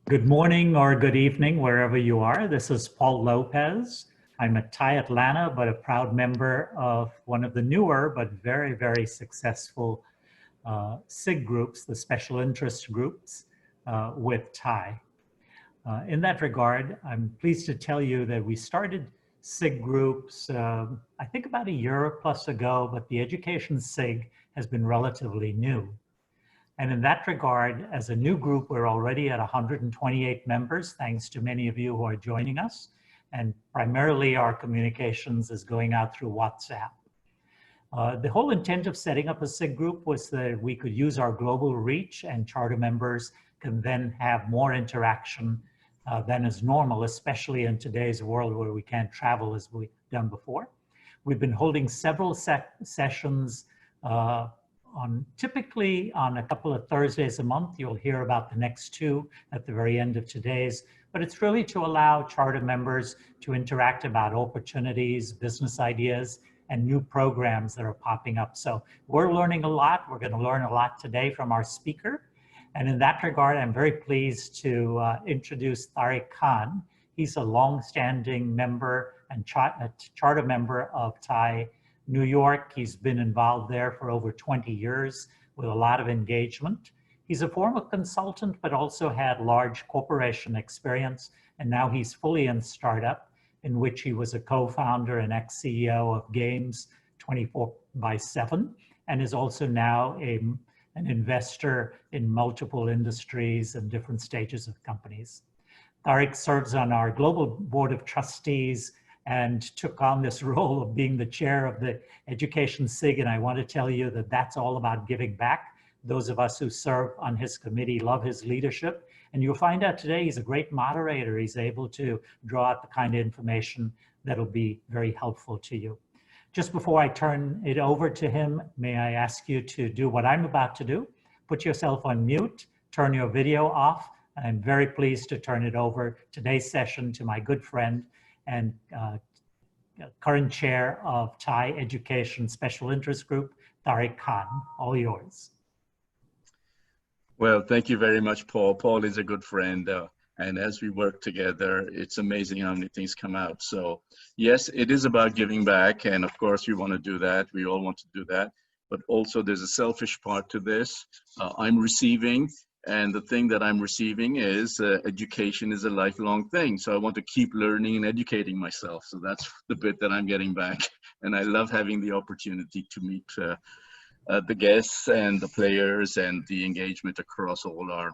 Good morning or good evening, wherever you are. This is Paul Lopez. I'm a TiE Atlanta, but a proud member of one of the newer but very, very successful SIG groups, the special interest groups with TiE. In that regard, I'm pleased to tell you that we started SIG groups, I think about a year plus ago, but the education SIG has been relatively new. And in that regard, as a new group, we're already at 128 members, thanks to many of you who are joining us. And primarily our communications is going out through WhatsApp. The whole intent of setting up a SIG group was that we could use our global reach and charter members can then have more interaction than is normal, especially in today's world where we can't travel as we've done before. We've been holding several sessions typically on a couple of Thursdays a month. You'll hear about the next two at the very end of today's, but it's really to allow charter members to interact about opportunities, business ideas, and new programs that are popping up. So we're learning a lot. We're going to learn a lot today from our speaker. And in that regard, I'm very pleased to introduce Tariq Khan. He's a long-standing member and charter member of TiE New York. He's been involved there for over 20 years with a lot of engagement. He's a former consultant, but also had large corporation experience. And now he's fully in startup, in which he was a co-founder and ex-CEO of Games 24/7, and is also now an investor in multiple industries and different stages of companies. Tariq serves on our global board of trustees and took on this role of being the chair of the Education SIG. And I want to tell you that that's all about giving back. Those of us who serve on his committee love his leadership. And you'll find out today he's a great moderator. He's able to draw out the kind of information that'll be very helpful to you. Just before I turn it over to him, may I ask you to do what I'm about to do? Put yourself on mute, turn your video off. I'm very pleased to turn it over today's session to my good friend and current chair of TiE Education Special Interest Group, Tariq Khan. All yours. Well, thank you very much, Paul. Paul is a good friend. And as we work together, it's amazing how many things come out. So yes, it is about giving back. And of course, we want to do that. We all want to do that. But also there's a selfish part to this. I'm receiving. And the thing that I'm receiving is education is a lifelong thing. So I want to keep learning and educating myself. So that's the bit that I'm getting back. And I love having the opportunity to meet the guests and the players and the engagement across all our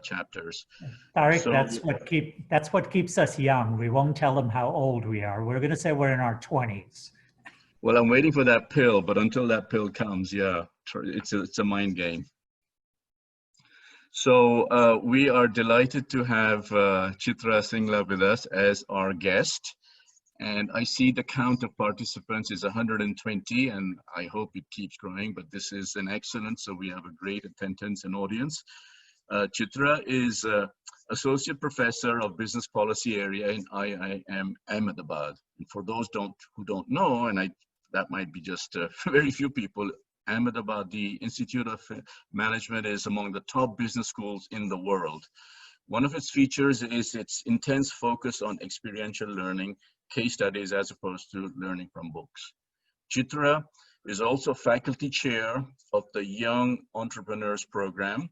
chapters. Tariq, so, that's what keeps us young. We won't tell them how old we are. We're going to say we're in our 20s. Well, I'm waiting for that pill, but until that pill comes, yeah, it's a mind game. So we are delighted to have Chitra Singla with us as our guest. And I see the count of participants is 120, and I hope it keeps growing, but this is an excellent, so we have a great attendance and audience. Chitra is Associate Professor of Business Policy Area in IIM Ahmedabad. And for those who don't know, and that might be just very few people, Ahmedabad, the Institute of Management, is among the top business schools in the world. One of its features is its intense focus on experiential learning, case studies, as opposed to learning from books. Chitra is also faculty chair of the Young Entrepreneurs Program,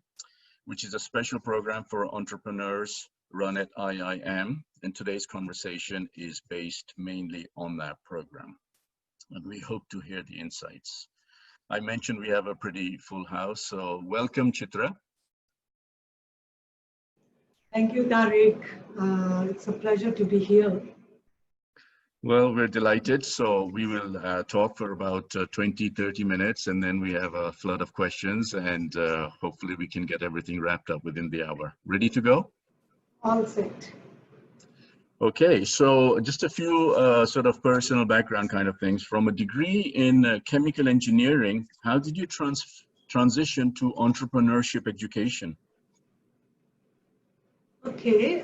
which is a special program for entrepreneurs run at IIM. And today's conversation is based mainly on that program. And we hope to hear the insights. I mentioned we have a pretty full house, so welcome, Chitra. Thank you, Tariq. It's a pleasure to be here. Well, we're delighted. So we will talk for about 20-30 minutes, and then we have a flood of questions, and hopefully we can get everything wrapped up within the hour. Ready to go? All set. Okay, so just a few sort of personal background kind of things. From a degree in chemical engineering, how did you transition to entrepreneurship education? Okay,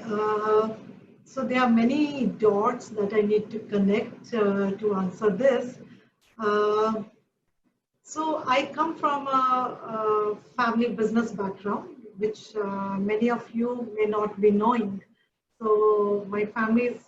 so there are many dots that I need to connect to answer this. So I come from a family business background. which many of you may not be knowing. So my family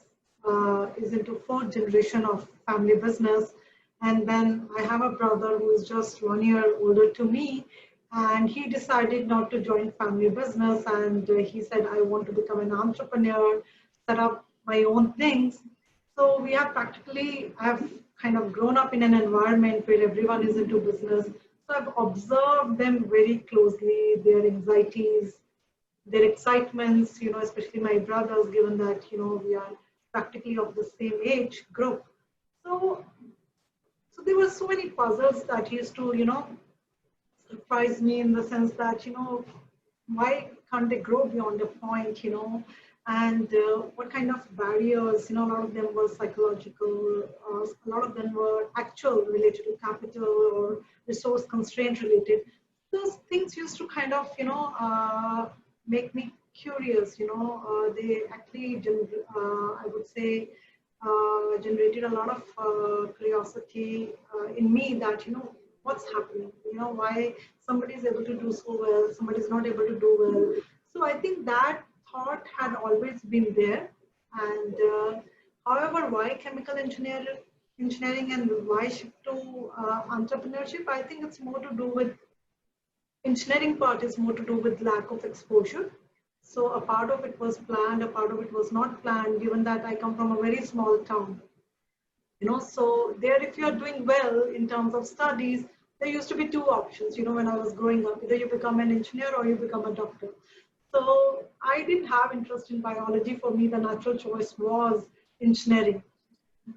is into fourth generation of family business. And then I have a brother who is just 1 year older to me. And he decided not to join family business. And he said, I want to become an entrepreneur, set up my own things. So we have I've kind of grown up in an environment where everyone is into business. So I've observed them very closely, their anxieties, their excitements, especially my brothers, given that, we are practically of the same age group. So there were so many puzzles that used to, surprise me in the sense that, why can't they grow beyond a point, and what kind of barriers, a lot of them were psychological, a lot of them were actual related to capital or resource constraint related. Those things used to kind of, make me curious, they actually, I would say, generated a lot of curiosity in me that, what's happening, why somebody is able to do so well, somebody is not able to do well. So I think that thought had always been there. And however, why chemical engineering and why shift to entrepreneurship? I think it's more to do with engineering part is more to do with lack of exposure. So a part of it was planned, a part of it was not planned, given that I come from a very small town. So there, if you're doing well in terms of studies, there used to be two options, when I was growing up, either you become an engineer or you become a doctor. So I didn't have interest in biology. For me, the natural choice was engineering.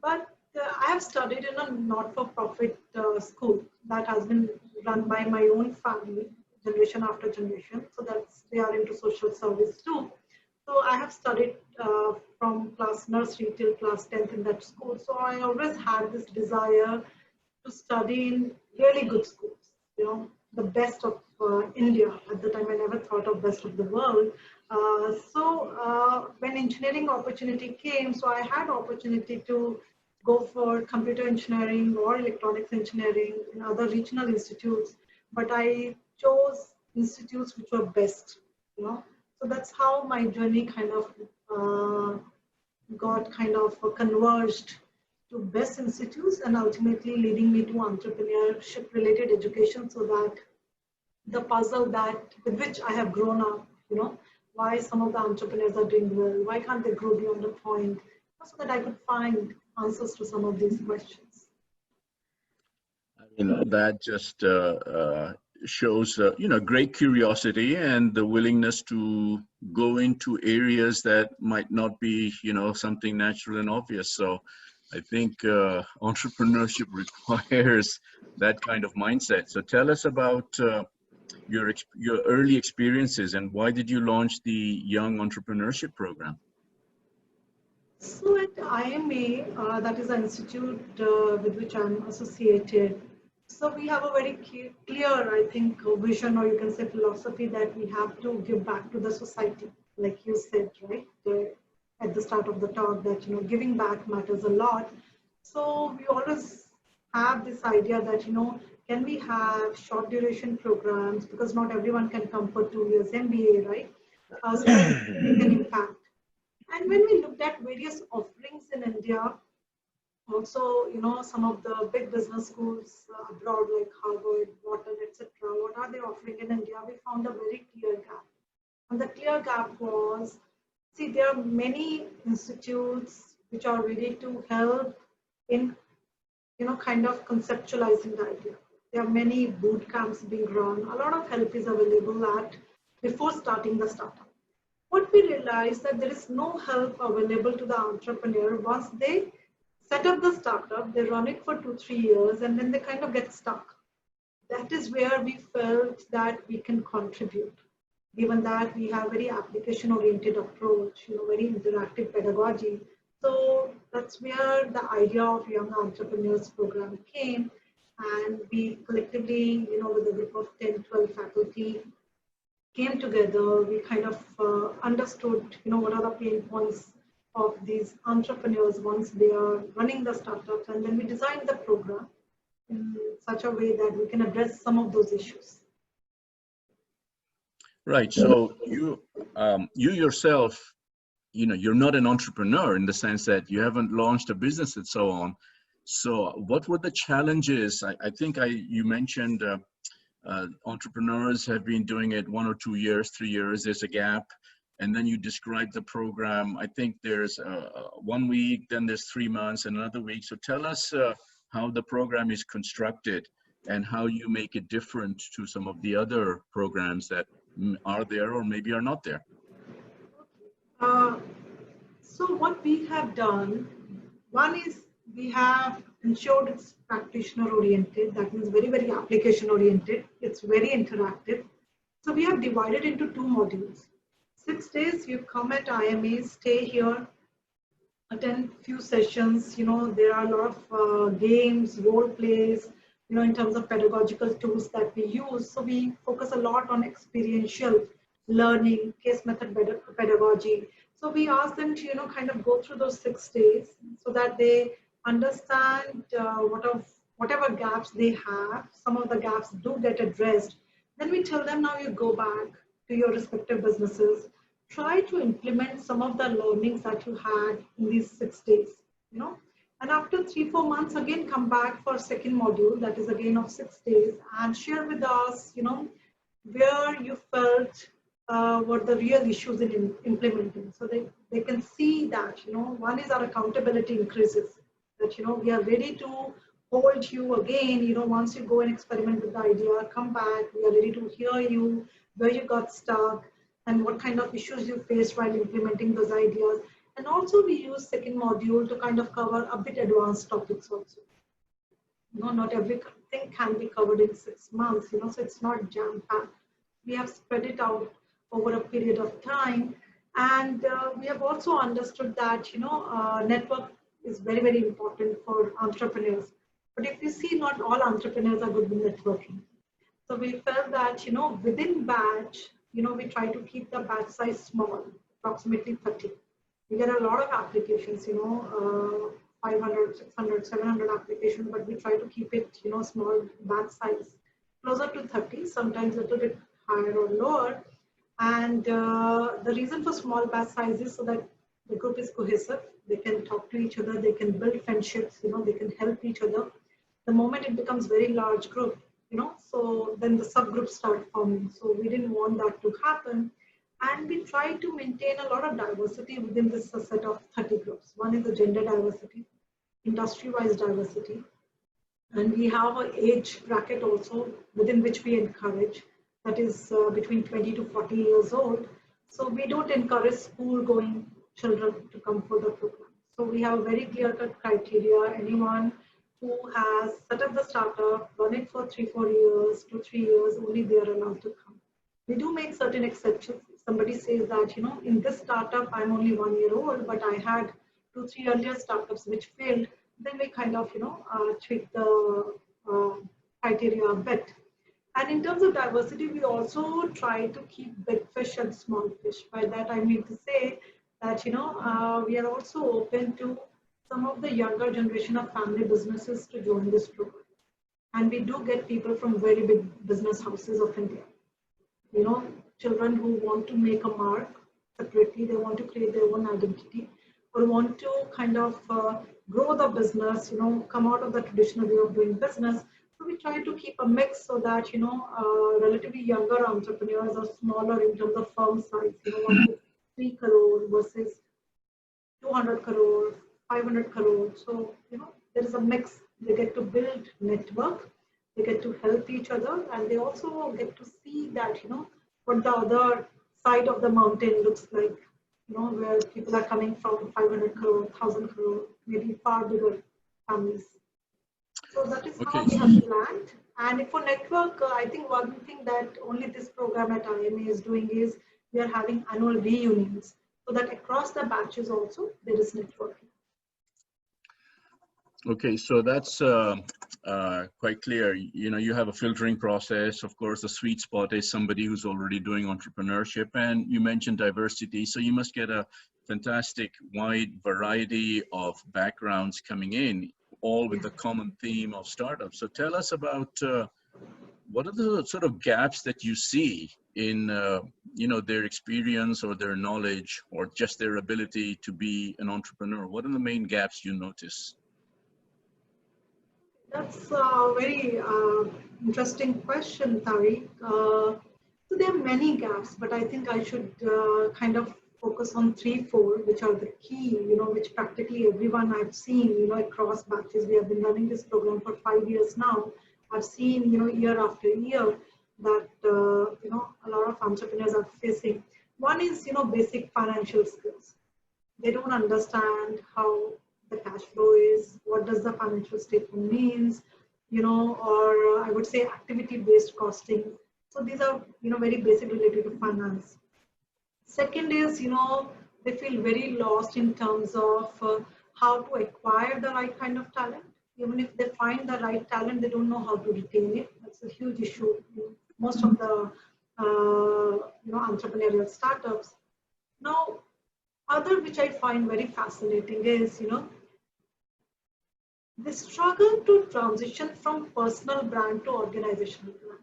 But I have studied in a not-for-profit school that has been run by my own family, generation after generation. So they are into social service too. So I have studied from class nursery till class 10th in that school. So I always had this desire to study in really good schools, the best of India. At the time, I never thought of best of the world. So when engineering opportunity came, so I had opportunity to go for computer engineering or electronics engineering in other regional institutes, but I chose institutes which were best, So that's how my journey kind of got kind of converged to best institutes and ultimately leading me to entrepreneurship related education, so that the puzzle with which I have grown up, why some of the entrepreneurs are doing well, why can't they grow beyond a point, so that I could find answers to some of these questions. I mean, that just shows, great curiosity and the willingness to go into areas that might not be, something natural and obvious. So I think entrepreneurship requires that kind of mindset. So tell us about your early experiences and why did you launch the Young Entrepreneurship Program? So at IMA, that is an institute with which I'm associated. So we have a very clear, I think, vision, or you can say philosophy, that we have to give back to the society, like you said, right, at the start of the talk, that, giving back matters a lot. So we always have this idea that, can we have short duration programs, because not everyone can come for 2 years MBA, right? So that we make an impact. And when we looked at various offerings in India, also, some of the big business schools abroad like Harvard, Wharton, etc., what are they offering in India? We found a very clear gap. And the clear gap was, see, there are many institutes which are ready to help in, kind of conceptualizing the idea. There are many boot camps being run. A lot of help is available before starting the startup. What we realized that there is no help available to the entrepreneur once they set up the startup, they run it for 2-3 years, and then they kind of get stuck. That is where we felt that we can contribute, given that we have very application-oriented approach, very interactive pedagogy. So that's where the idea of Young Entrepreneurs Program came, and we collectively, with a group of 10, 12 faculty, came together. We kind of understood, what are the pain points of these entrepreneurs once they are running the startups, and then we designed the program in such a way that we can address some of those issues. Right. So you yourself, you're not an entrepreneur in the sense that you haven't launched a business and so on. So what were the challenges? I think you mentioned entrepreneurs have been doing it 1 or 2 years, 3 years, there's a gap. And then you described the program. I think there's 1 week, then there's 3 months and another week. So tell us how the program is constructed and how you make it different to some of the other programs that are there or maybe are not there. So what we have done, one is we have ensured it's practitioner oriented. That means very, very application oriented. It's very interactive. So we have divided into 2 modules. 6 days you come at IMA, stay here, attend few sessions. There are a lot of games, role plays, in terms of pedagogical tools that we use. So we focus a lot on experiential learning, case method pedagogy. So we ask them to, kind of go through those 6 days so that they understand whatever gaps they have. Some of the gaps do get addressed. Then we tell them, now you go back to your respective businesses, try to implement some of the learnings that you had in these 6 days, and after 3-4 months, again, come back for second module, that is again of 6 days, and share with us, where you felt what the real issues in implementing. So they can see that, one is our accountability increases, that, we are ready to hold you again, once you go and experiment with the idea, come back, we are ready to hear you, where you got stuck, and what kind of issues you faced while implementing those ideas. And also we use second module to kind of cover a bit advanced topics also. Not everything can be covered in 6 months, so it's not jam-packed. We have spread it out over a period of time. And we have also understood that, network is very, very important for entrepreneurs. But if you see, not all entrepreneurs are good with networking. So we felt that, within batch, we try to keep the batch size small, approximately 30. We get a lot of applications, 500, 600, 700 applications, but we try to keep it, small batch size, closer to 30, sometimes a little bit higher or lower. And the reason for small batch size is so that the group is cohesive. They can talk to each other. They can build friendships. They can help each other. The moment it becomes very large group, so then the subgroups start forming. So we didn't want that to happen. And we try to maintain a lot of diversity within this set of 30 groups. One is the gender diversity, industry-wise diversity. And we have an age bracket also within which we encourage. That is between 20 to 40 years old. So we don't encourage school-going children to come for the program. So we have very clear-cut criteria. Anyone who has set up the startup, run it for 3-4 years, 2-3 years, only they are allowed to come. We do make certain exceptions. Somebody says that, in this startup, I'm only 1 year old, but I had 2-3 earlier startups which failed. Then we kind of, tweak the criteria a bit. And in terms of diversity, we also try to keep big fish and small fish. By that, I mean to say that, we are also open to some of the younger generation of family businesses to join this program. And we do get people from very big business houses of India. Children who want to make a mark separately, they want to create their own identity, or want to kind of grow the business, come out of the traditional way of doing business. So we try to keep a mix so that, relatively younger entrepreneurs are smaller in terms of firm size, 1 to 3 crore versus 200 crore, 500 crore. So, there is a mix. They get to build network, they get to help each other, and they also get to see that, what the other side of the mountain looks like, where people are coming from 500 crore, 1,000 crore, maybe far bigger families. So that is how we have planned. And for network, I think one thing that only this program at IMA is doing is we are having annual reunions, so that across the batches also there is networking. Okay, so that's quite clear. You have a filtering process. Of course, the sweet spot is somebody who's already doing entrepreneurship, and you mentioned diversity. So you must get a fantastic wide variety of backgrounds coming in, all with the common theme of startups. So tell us about what are the sort of gaps that you see in, their experience or their knowledge or just their ability to be an entrepreneur? What are the main gaps you notice? That's a very interesting question, Tariq. So there are many gaps, but I think I should kind of focus on 3-4, which are the key, which practically everyone I've seen, across batches. We have been running this program for 5 years now. I've seen, year after year that, a lot of entrepreneurs are facing. One is, basic financial skills. They don't understand how the cash flow is, what does the financial statement means, or I would say activity-based costing. So these are, very basic related to finance. Second is, they feel very lost in terms of how to acquire the right kind of talent. Even if they find the right talent, they don't know how to retain it. That's a huge issue in most of the, entrepreneurial startups. Now, other which I find very fascinating is, the struggle to transition from personal brand to organizational brand.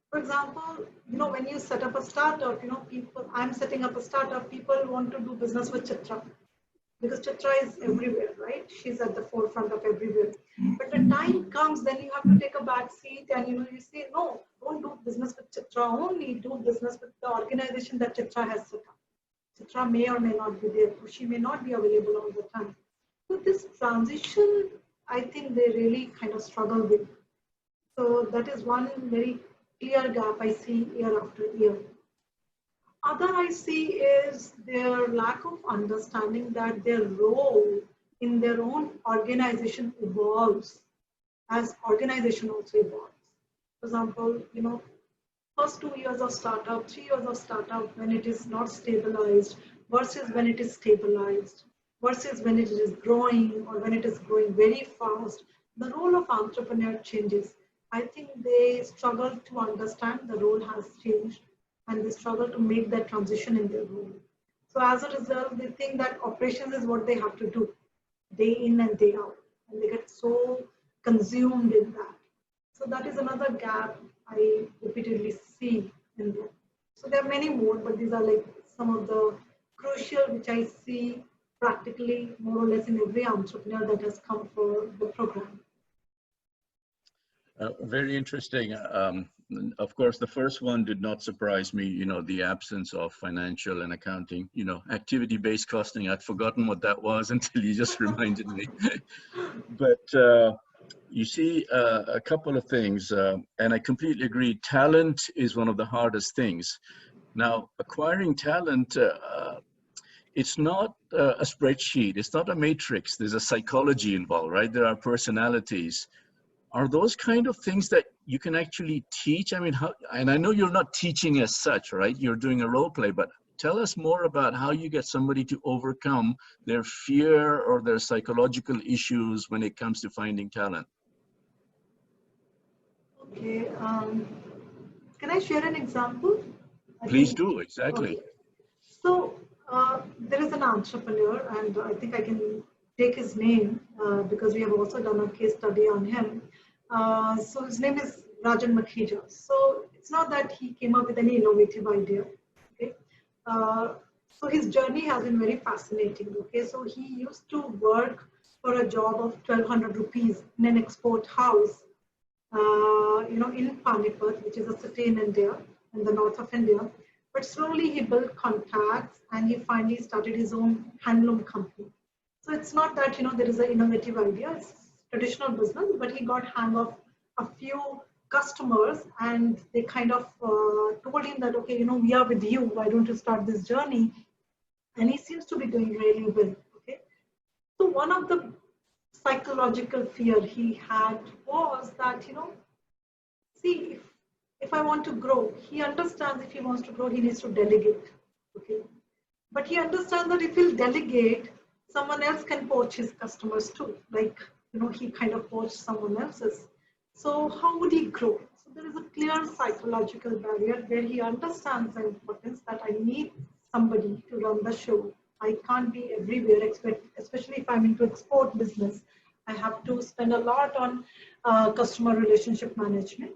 For example, when you set up a startup, I'm setting up a startup, people want to do business with Chitra because Chitra is everywhere, right? She's at the forefront of everywhere. But the time comes, then you have to take a back seat and, you say, no, don't do business with Chitra only, do business with the organization that Chitra has set up. Chitra may or may not be there, she may not be available all the time. So this transition, I think they really kind of struggle with. So that is one very clear gap I see year after year. Other I see is their lack of understanding that their role in their own organization evolves as organization also evolves. For example, first 2 years of startup, 3 years of startup when it is not stabilized versus when it is stabilized versus when it is growing or when it is growing very fast, the role of entrepreneur changes. I think they struggle to understand the role has changed and they struggle to make that transition in their role. So as a result, they think that operations is what they have to do day in and day out. And they get so consumed in that. So that is another gap I repeatedly see in them. So there are many more, but these are like some of the crucial which I see practically more or less in every entrepreneur that has come for the program. Very interesting. Of course, the first one did not surprise me, the absence of financial and accounting, activity-based costing. I'd forgotten what that was until you just reminded me. But you see a couple of things, and I completely agree. Talent is one of the hardest things. Now, acquiring talent, it's not a spreadsheet. It's not a matrix. There's a psychology involved, right? There are personalities. Are those kind of things that you can actually teach? I mean, and I know you're not teaching as such, right? You're doing a role play, but tell us more about how you get somebody to overcome their fear or their psychological issues when it comes to finding talent. Okay. Can I share an example? Please do, exactly. Okay. So there is an entrepreneur, and I think I can take his name because we have also done a case study on him. So his name is Rajan Makhija. So it's not that he came up with any innovative idea. Okay. So his journey has been very fascinating. Okay. So he used to work for a job of 1,200 rupees in an export house, in Panipat, which is a city in India, in the north of India. But slowly he built contacts and he finally started his own handloom company. So it's not that, there is an innovative idea, it's traditional business, but he got hang of a few customers and they kind of told him that, okay, we are with you, why don't you start this journey? And he seems to be doing really well, okay? So one of the psychological fear he had was that, see, if I want to grow, he understands if he wants to grow, he needs to delegate, okay? But he understands that if he'll delegate, someone else can poach his customers too. Like, he kind of poached someone else's. So how would he grow? So there is a clear psychological barrier where he understands the importance that I need somebody to run the show. I can't be everywhere, especially if I'm into export business. I have to spend a lot on customer relationship management.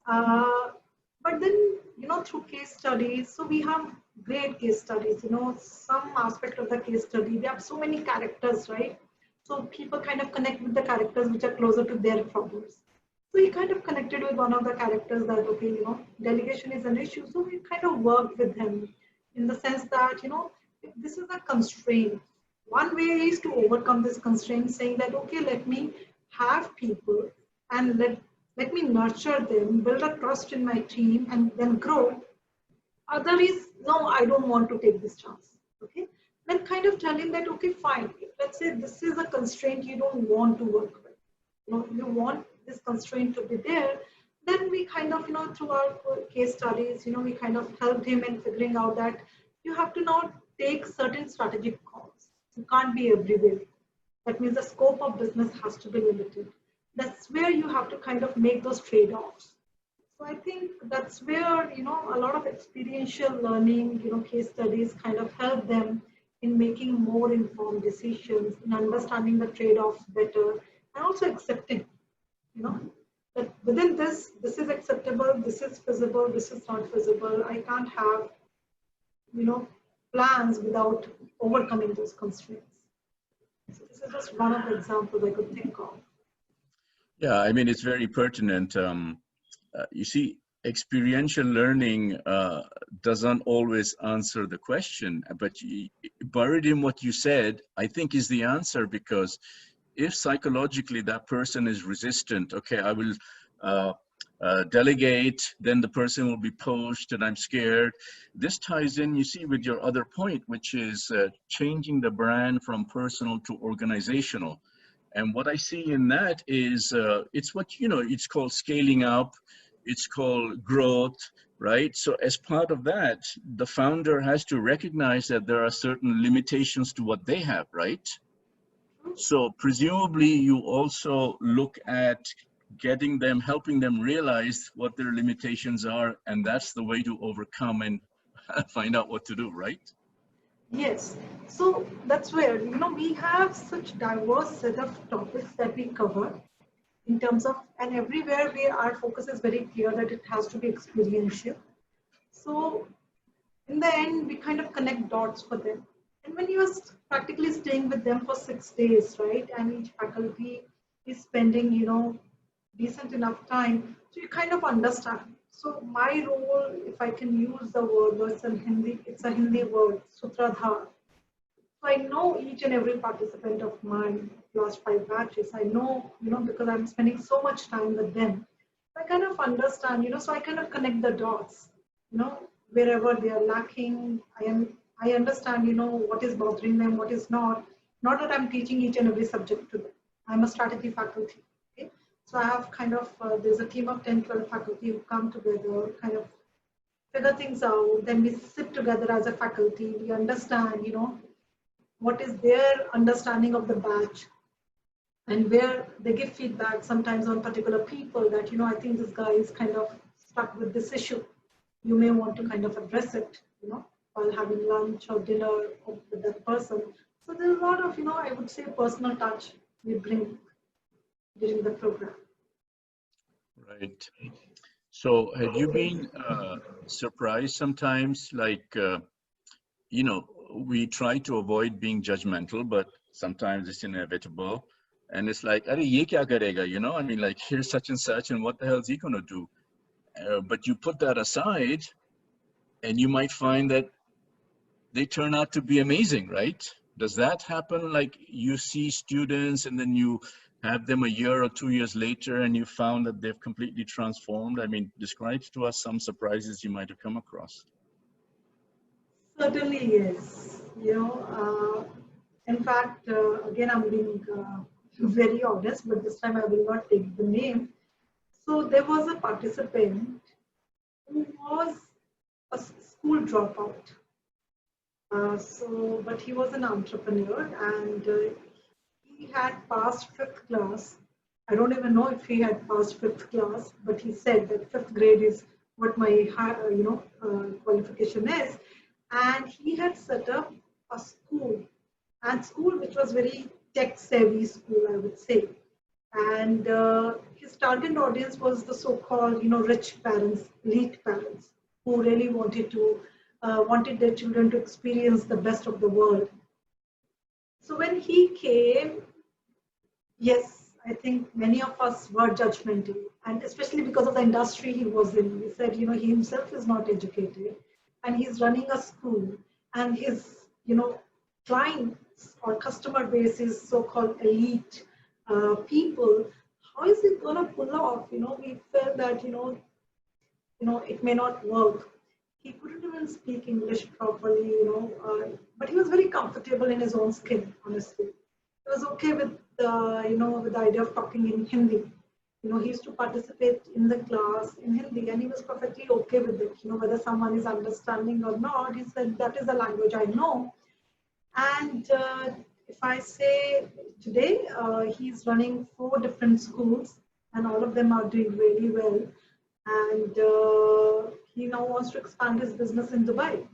But then, through case studies, so we have great case studies, some aspect of the case study, they have so many characters, right? So people kind of connect with the characters which are closer to their problems. So he kind of connected with one of the characters that, okay, delegation is an issue. So we kind of worked with him in the sense that, if this is a constraint, one way is to overcome this constraint, saying that, okay, let me have people and let me nurture them, build a trust in my team, and then grow. Other is, no, I don't want to take this chance. Okay, then kind of tell him that, okay, fine. If, let's say this is a constraint you don't want to work with, you want this constraint to be there, then we kind of, through our case studies, we kind of helped him in figuring out that you have to now take certain strategic calls. You can't be everywhere. That means the scope of business has to be limited. That's where you have to kind of make those trade-offs. So I think that's where, a lot of experiential learning, case studies kind of help them in making more informed decisions, in understanding the trade-offs better, and also accepting, that within this is acceptable, this is feasible, this is not feasible. I can't have, plans without overcoming those constraints. So this is just one of the examples I could think of. Yeah, I mean, it's very pertinent. You see, experiential learning doesn't always answer the question, but buried in what you said, I think is the answer, because if psychologically that person is resistant, okay, I will delegate, then the person will be pushed and I'm scared. This ties in, you see, with your other point, which is changing the brand from personal to organizational. And what I see in that is, it's what, it's called scaling up, it's called growth, right? So as part of that, the founder has to recognize that there are certain limitations to what they have, right? So presumably you also look at getting them, helping them realize what their limitations are, and that's the way to overcome and find out what to do, right? Yes, so that's where, we have such diverse set of topics that we cover in terms of, and everywhere our focus is very clear that it has to be experiential. So in the end, we kind of connect dots for them. And when you are practically staying with them for 6 days, right, and each faculty is spending, decent enough time, so you kind of understand. So my role, if I can use the word, it's a Hindi word, Sutradhar. So I know each and every participant of mine, last 5 batches. I know, because I'm spending so much time with them. I kind of understand, so I kind of connect the dots, wherever they are lacking. I understand, what is bothering them, what is not. Not that I'm teaching each and every subject to them. I'm a strategy faculty. Okay? So I have kind of, there's a team of 10, 12 faculty who come together, kind of figure things out. Then we sit together as a faculty. We understand, what is their understanding of the batch, and where they give feedback sometimes on particular people that, I think this guy is kind of stuck with this issue. You may want to kind of address it, while having lunch or dinner with that person. So there's a lot of, I would say personal touch we bring during the program. Right. So have you been surprised sometimes, like, we try to avoid being judgmental, but sometimes it's inevitable. And it's like, Are ye kya karega? I mean, like, here's such and such, and what the hell is he going to do? But you put that aside, and you might find that they turn out to be amazing, right? Does that happen? Like, you see students and then you have them a year or 2 years later and you found that they've completely transformed? I mean, describe to us some surprises you might have come across. Certainly, yes. In fact, again, I'm being very honest, but this time I will not take the name. So there was a participant who was a school dropout. But he was an entrepreneur, and he had passed 5th class. I don't even know if he had passed 5th class, but he said that 5th grade is what my qualification is. And he had set up a school which was very tech savvy school, I would say. And his target audience was the so-called, rich parents, elite parents, who really wanted their children to experience the best of the world. So when he came, yes, I think many of us were judgmental, and especially because of the industry he was in. He said, he himself is not educated, and he's running a school, and his, clients or customer base is so-called elite people. How is it going to pull off? We felt that, it may not work. He couldn't even speak English properly, but he was very comfortable in his own skin, honestly. He was okay with with the idea of talking in Hindi. He used to participate in the class in Hindi, and he was perfectly okay with it. Whether someone is understanding or not, he said, that is the language I know. And if I say today, he's running 4 different schools, and all of them are doing really well. And he now wants to expand his business in Dubai.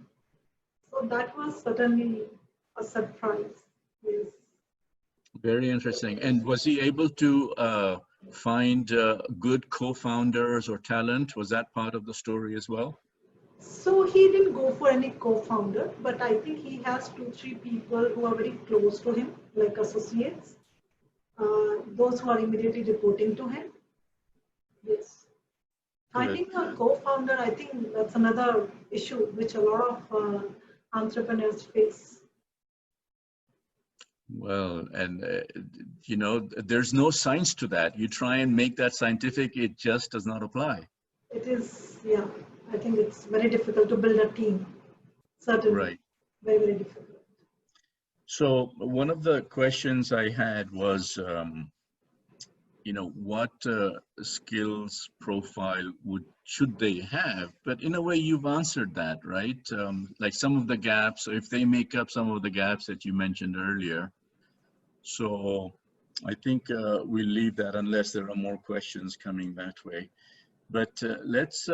So that was certainly a surprise. Yes. Very interesting. And was he able to find good co-founders or talent? Was that part of the story as well? So he didn't go for any co-founder, but I think he has 2-3 people who are very close to him, like associates, those who are immediately reporting to him. Yes. Finding a co-founder, I think that's another issue which a lot of entrepreneurs face. Well, and there's no science to that. You try and make that scientific, it just does not apply. It is, yeah. I think it's very difficult to build a team. Certainly. Right. Very, very difficult. So one of the questions I had was, what skills profile should they have? But in a way, you've answered that, right? Like some of the gaps, if they make up some of the gaps that you mentioned earlier. So I think we'll leave that unless there are more questions coming that way. But let's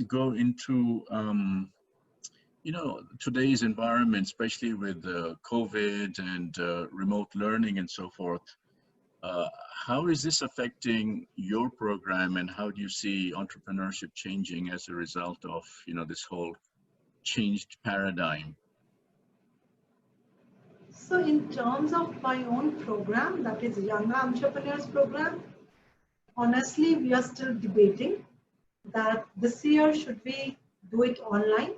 go into, today's environment, especially with COVID and remote learning and so forth. How is this affecting your program, and how do you see entrepreneurship changing as a result of, this whole changed paradigm? So in terms of my own program, that is Young Entrepreneurs Program, honestly, we are still debating that this year, should we do it online,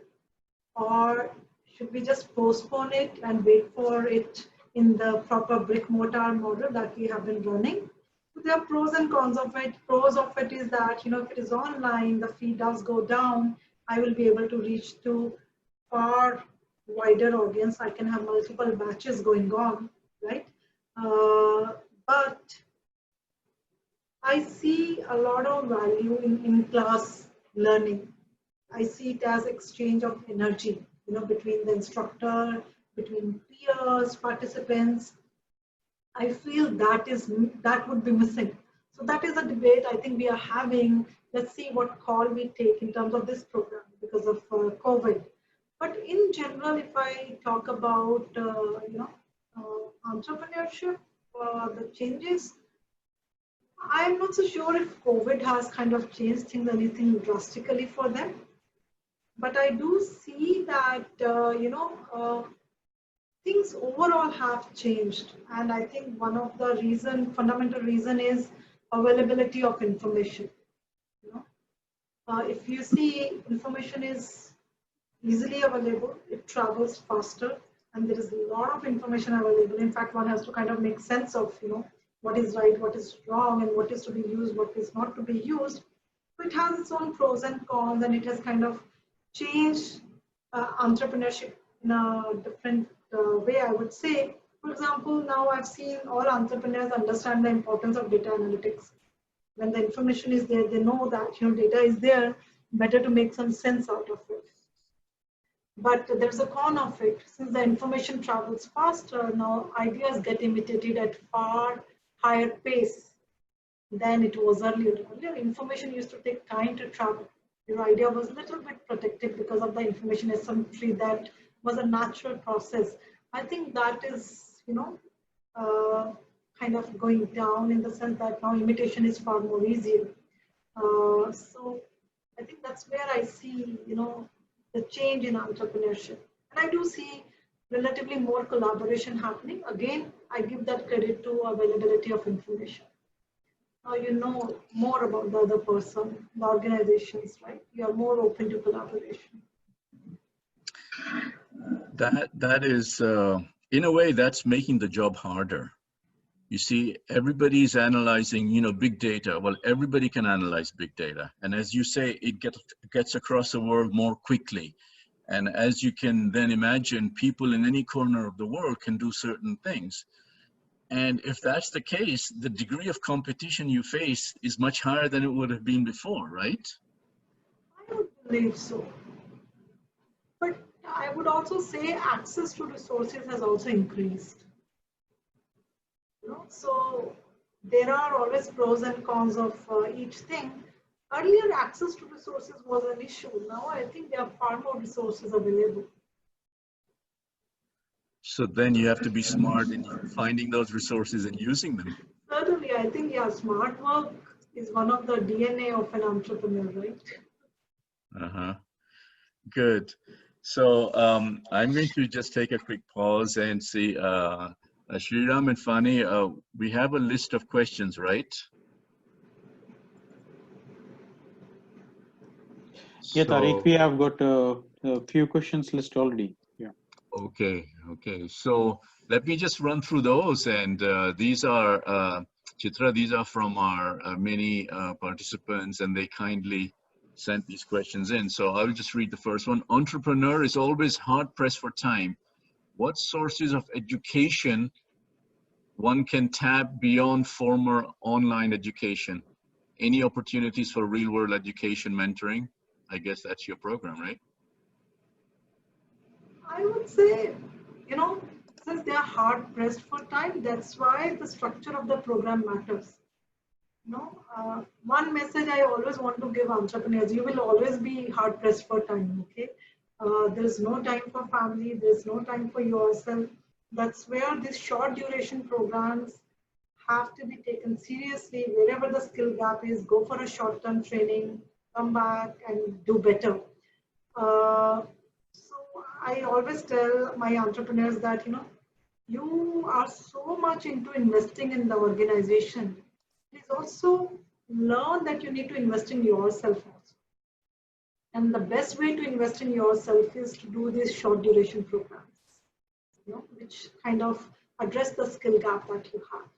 or should we just postpone it and wait for it in the proper brick mortar model that we have been running? So there are pros and cons of it. Pros of it is that, if it is online, the fee does go down. I will be able to reach to far wider audience. I can have multiple batches going on, right? But I see a lot of value in in-class learning. I see it as exchange of energy, between the instructor, between peers, participants. I feel that would be missing. So that is a debate I think we are having. Let's see what call we take in terms of this program because of COVID. But in general, if I talk about entrepreneurship, the changes, I'm not so sure if COVID has kind of changed things anything drastically for them. But I do see that, things overall have changed. And I think one of the fundamental reason is availability of information. If you see, information is easily available, it travels faster, and there is a lot of information available. In fact, one has to kind of make sense of, what is right, what is wrong, and what is to be used, what is not to be used. So it has its own pros and cons, and it has kind of changed entrepreneurship in a different way, I would say. For example, now I've seen all entrepreneurs understand the importance of data analytics. When the information is there, they know that data is there, better to make some sense out of it. But there's a con of it. Since the information travels faster, now ideas get imitated at far higher pace than it was earlier. Earlier, information used to take time to travel. Your idea was a little bit protected because of the information asymmetry. That was a natural process. I think that is, kind of going down in the sense that now imitation is far more easier. So I think that's where I see, the change in entrepreneurship. And I do see relatively more collaboration happening. Again, I give that credit to availability of information. Now you know more about the other person, the organizations, right? You are more open to collaboration. That is, in a way, that's making the job harder. You see, everybody's analyzing, big data. Well, everybody can analyze big data. And as you say, it gets across the world more quickly. And as you can then imagine, people in any corner of the world can do certain things. And if that's the case, the degree of competition you face is much higher than it would have been before, right? I would believe so. But I would also say access to resources has also increased. So there are always pros and cons of each thing. Earlier, access to resources was an issue. Now I think there are far more resources available. So then you have to be smart in finding those resources and using them. Certainly, I think, yeah, smart work is one of the DNA of an entrepreneur, right? Uh-huh. Good. So I'm going to just take a quick pause and see, Shriram and Fani, we have a list of questions, right? Yeah, Tariq, we have got a few questions list already. Yeah. Okay. So let me just run through those. And these are, Chitra, these are from our many participants, and they kindly sent these questions in. So I'll just read the first one. Entrepreneur is always hard pressed for time. What sources of education one can tap beyond former online education? Any opportunities for real world education mentoring? I guess that's your program, right? I would say, since they are hard pressed for time, that's why the structure of the program matters. One message I always want to give entrepreneurs: you will always be hard pressed for time. Okay, there's no time for family, there's no time for yourself. That's where these short duration programs have to be taken seriously. Wherever the skill gap is, go for a short term training, come back and do better. So I always tell my entrepreneurs that, you are so much into investing in the organization. Please also learn that you need to invest in yourself also. And the best way to invest in yourself is to do these short duration programs, which kind of address the skill gap that you have.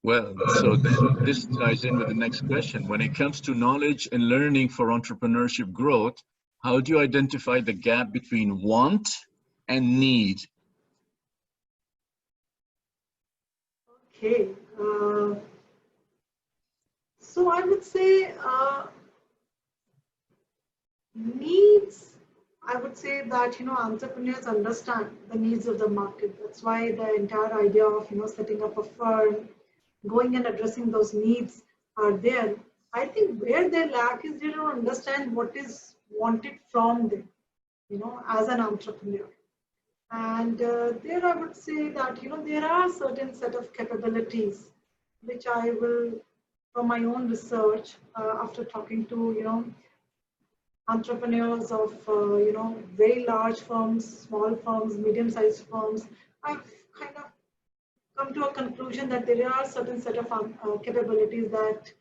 Well, so then this ties in with the next question. When it comes to knowledge and learning for entrepreneurship growth, how do you identify the gap between want and need? Okay. So I would say needs, I would say that, entrepreneurs understand the needs of the market. That's why the entire idea of, setting up a firm, going and addressing those needs are there. I think where they lack is they don't understand what is wanted from them, as an entrepreneur. And there I would say that, there are certain set of capabilities which I will, from my own research, after talking to, entrepreneurs of, very large firms, small firms, medium-sized firms, I've kind of come to a conclusion that there are certain set of capabilities that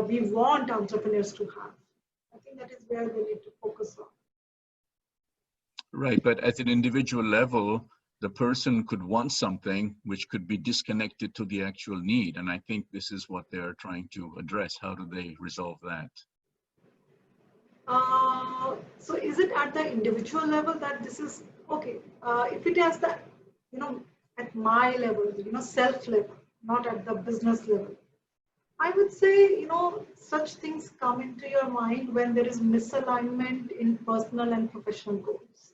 we want entrepreneurs to have. I think that is where we need to focus on. Right, but at an individual level, the person could want something which could be disconnected to the actual need. And I think this is what they're trying to address. How do they resolve that? So is it at the individual level that this is, okay, if it is the, at my level, self level, not at the business level, I would say, such things come into your mind when there is misalignment in personal and professional goals.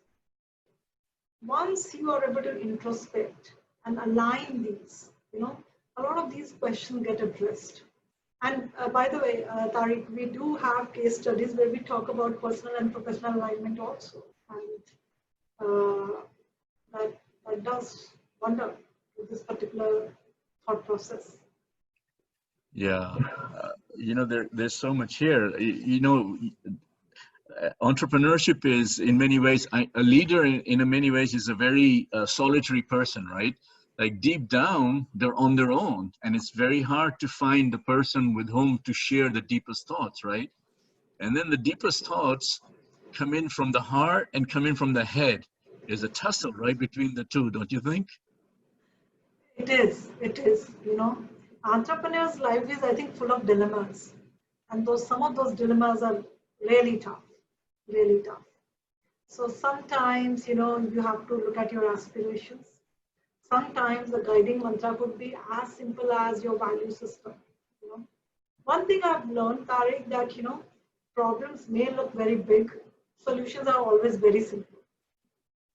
Once you are able to introspect and align these, a lot of these questions get addressed. And by the way, Tariq, we do have case studies where we talk about personal and professional alignment also. And that does wonder with this particular thought process. Yeah, there's so much here. Entrepreneurship is in many ways, a leader in many ways is a very solitary person, right? Like deep down, they're on their own, and it's very hard to find the person with whom to share the deepest thoughts, right? And then the deepest thoughts come in from the heart and come in from the head. There's a tussle right between the two, don't you think? It is, entrepreneur's life is, I think, full of dilemmas. And some of those dilemmas are really tough, really tough. So sometimes, you have to look at your aspirations. Sometimes the guiding mantra could be as simple as your value system. One thing I've learned, Tariq, that, problems may look very big. Solutions are always very simple.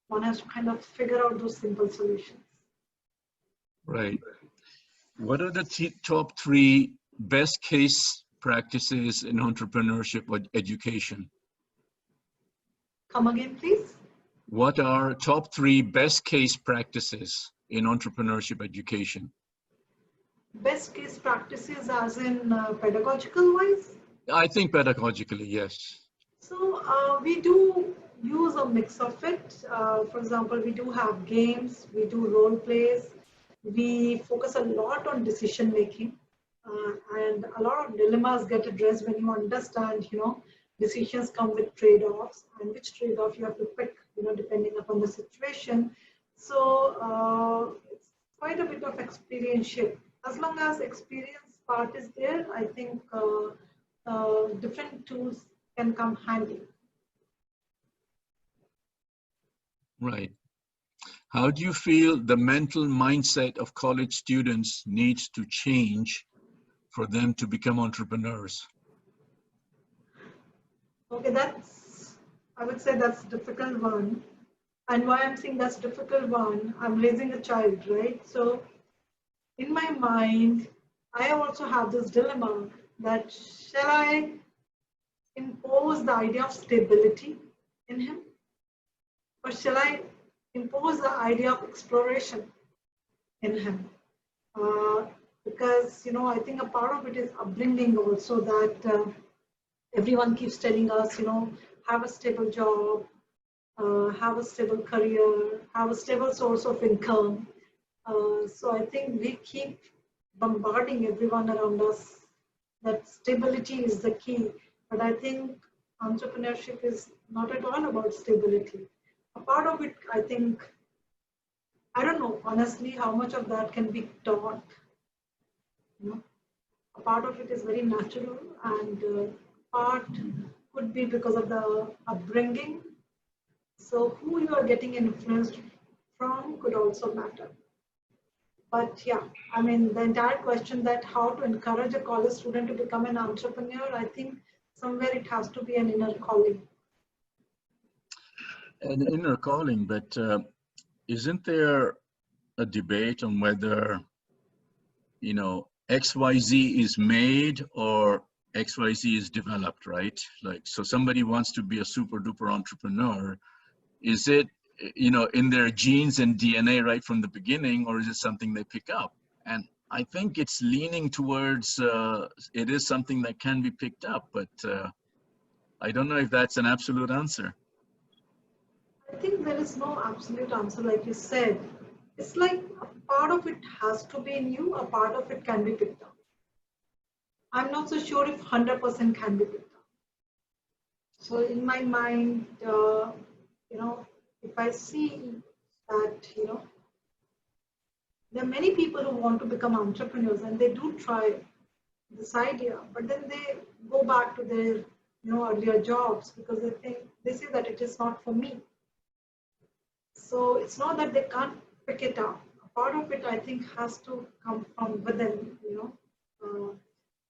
One has to kind of figure out those simple solutions. Right. What are the top 3 best case practices in entrepreneurship or education? Come again, please. What are top 3 best case practices in entrepreneurship education? Best case practices as in pedagogical wise? I think pedagogically, yes. So we do use a mix of it. For example, we do have games, we do role plays, we focus a lot on decision making, and a lot of dilemmas get addressed when you understand, decisions come with trade-offs, and which trade-off you have to pick, depending upon the situation. So it's quite a bit of experiential. As long as experience part is there, I think different tools can come handy. Right. How do you feel the mental mindset of college students needs to change for them to become entrepreneurs? Okay, I would say that's a difficult one. And why I'm saying that's a difficult one, I'm raising a child, right? So in my mind, I also have this dilemma that shall I impose the idea of stability in him? Or shall I impose the idea of exploration in him? Because, I think a part of it is upbringing also, that everyone keeps telling us, have a stable job, have a stable career, have a stable source of income. So I think we keep bombarding everyone around us that stability is the key. But I think entrepreneurship is not at all about stability. A part of it, I think, I don't know, honestly, how much of that can be taught. A part of it is very natural, and part could be because of the upbringing. So who you are getting influenced from could also matter. But yeah, I mean, the entire question that how to encourage a college student to become an entrepreneur, I think somewhere it has to be an inner calling. An inner calling, but isn't there a debate on whether, XYZ is made or XYZ is developed, right? Like, so somebody wants to be a super duper entrepreneur. Is it, in their genes and DNA right from the beginning, or is it something they pick up? And I think it's leaning towards, it is something that can be picked up, but I don't know if that's an absolute answer. I think there is no absolute answer, like you said. It's like a part of it has to be in you, a part of it can be picked up. I'm not so sure if 100% can be picked up. So in my mind, if I see that, there are many people who want to become entrepreneurs and they do try this idea, but then they go back to their, earlier jobs because they say that it is not for me. So it's not that they can't pick it up. A part of it, I think, has to come from within,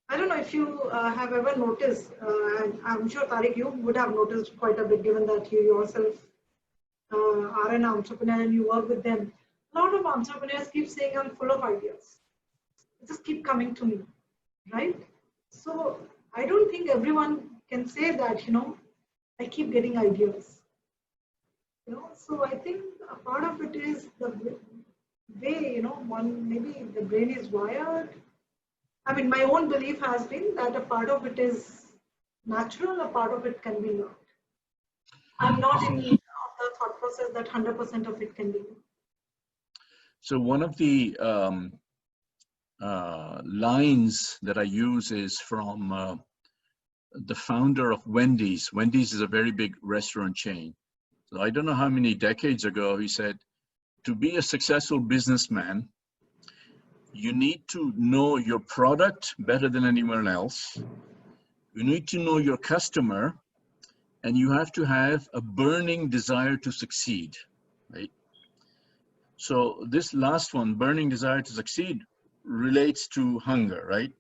I don't know if you have ever noticed, and I'm sure, Tariq, you would have noticed quite a bit, given that you yourself are an entrepreneur and you work with them. A lot of entrepreneurs keep saying, I'm full of ideas. They just keep coming to me, right? So I don't think everyone can say that, I keep getting ideas. So I think a part of it is way, maybe the brain is wired. I mean, my own belief has been that a part of it is natural, a part of it can be learned. I'm not in the thought process that 100% of it can be learned. So one of the lines that I use is from the founder of Wendy's. Wendy's is a very big restaurant chain. So I don't know how many decades ago he said, to be a successful businessman, you need to know your product better than anyone else. You need to know your customer, and you have to have a burning desire to succeed, right? So this last one, burning desire to succeed, relates to hunger, right?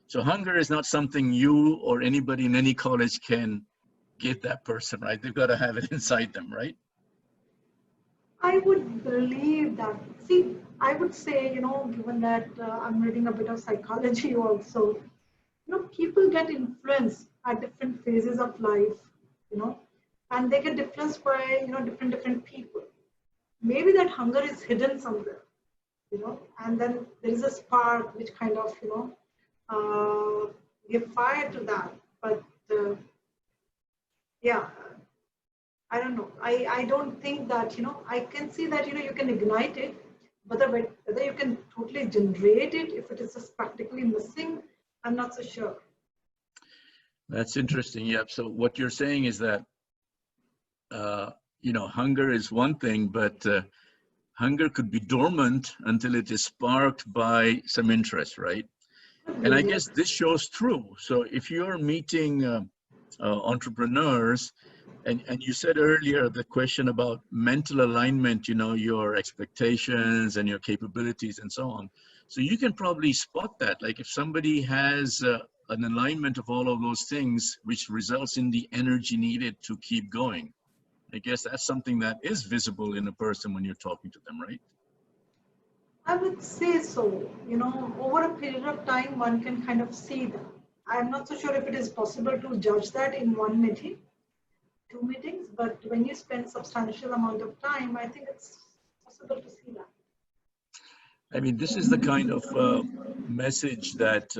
So hunger is not something you or anybody in any college can give that person, right? They've got to have it inside them, right? I would believe that. See, I would say, given that I'm reading a bit of psychology also, people get influenced at different phases of life, and they get influenced by, different people. Maybe that hunger is hidden somewhere, and then there is a spark which kind of, give fire to that. But yeah, I don't know. I don't think that, I can see that, you can ignite it, but whether you can totally generate it, if it is just practically missing, I'm not so sure. That's interesting. Yep. So what you're saying is that, hunger is one thing, but hunger could be dormant until it is sparked by some interest, right? And I guess this shows through. So if you're meeting entrepreneurs, and you said earlier the question about mental alignment, your expectations and your capabilities and so on. So you can probably spot that. Like if somebody has an alignment of all of those things, which results in the energy needed to keep going. I guess that's something that is visible in a person when you're talking to them, right? I would say so. Over a period of time, one can kind of see that. I'm not so sure if it is possible to judge that in one meeting, 2 meetings, but when you spend substantial amount of time, I think it's possible to see that. I mean, this is the kind of message that,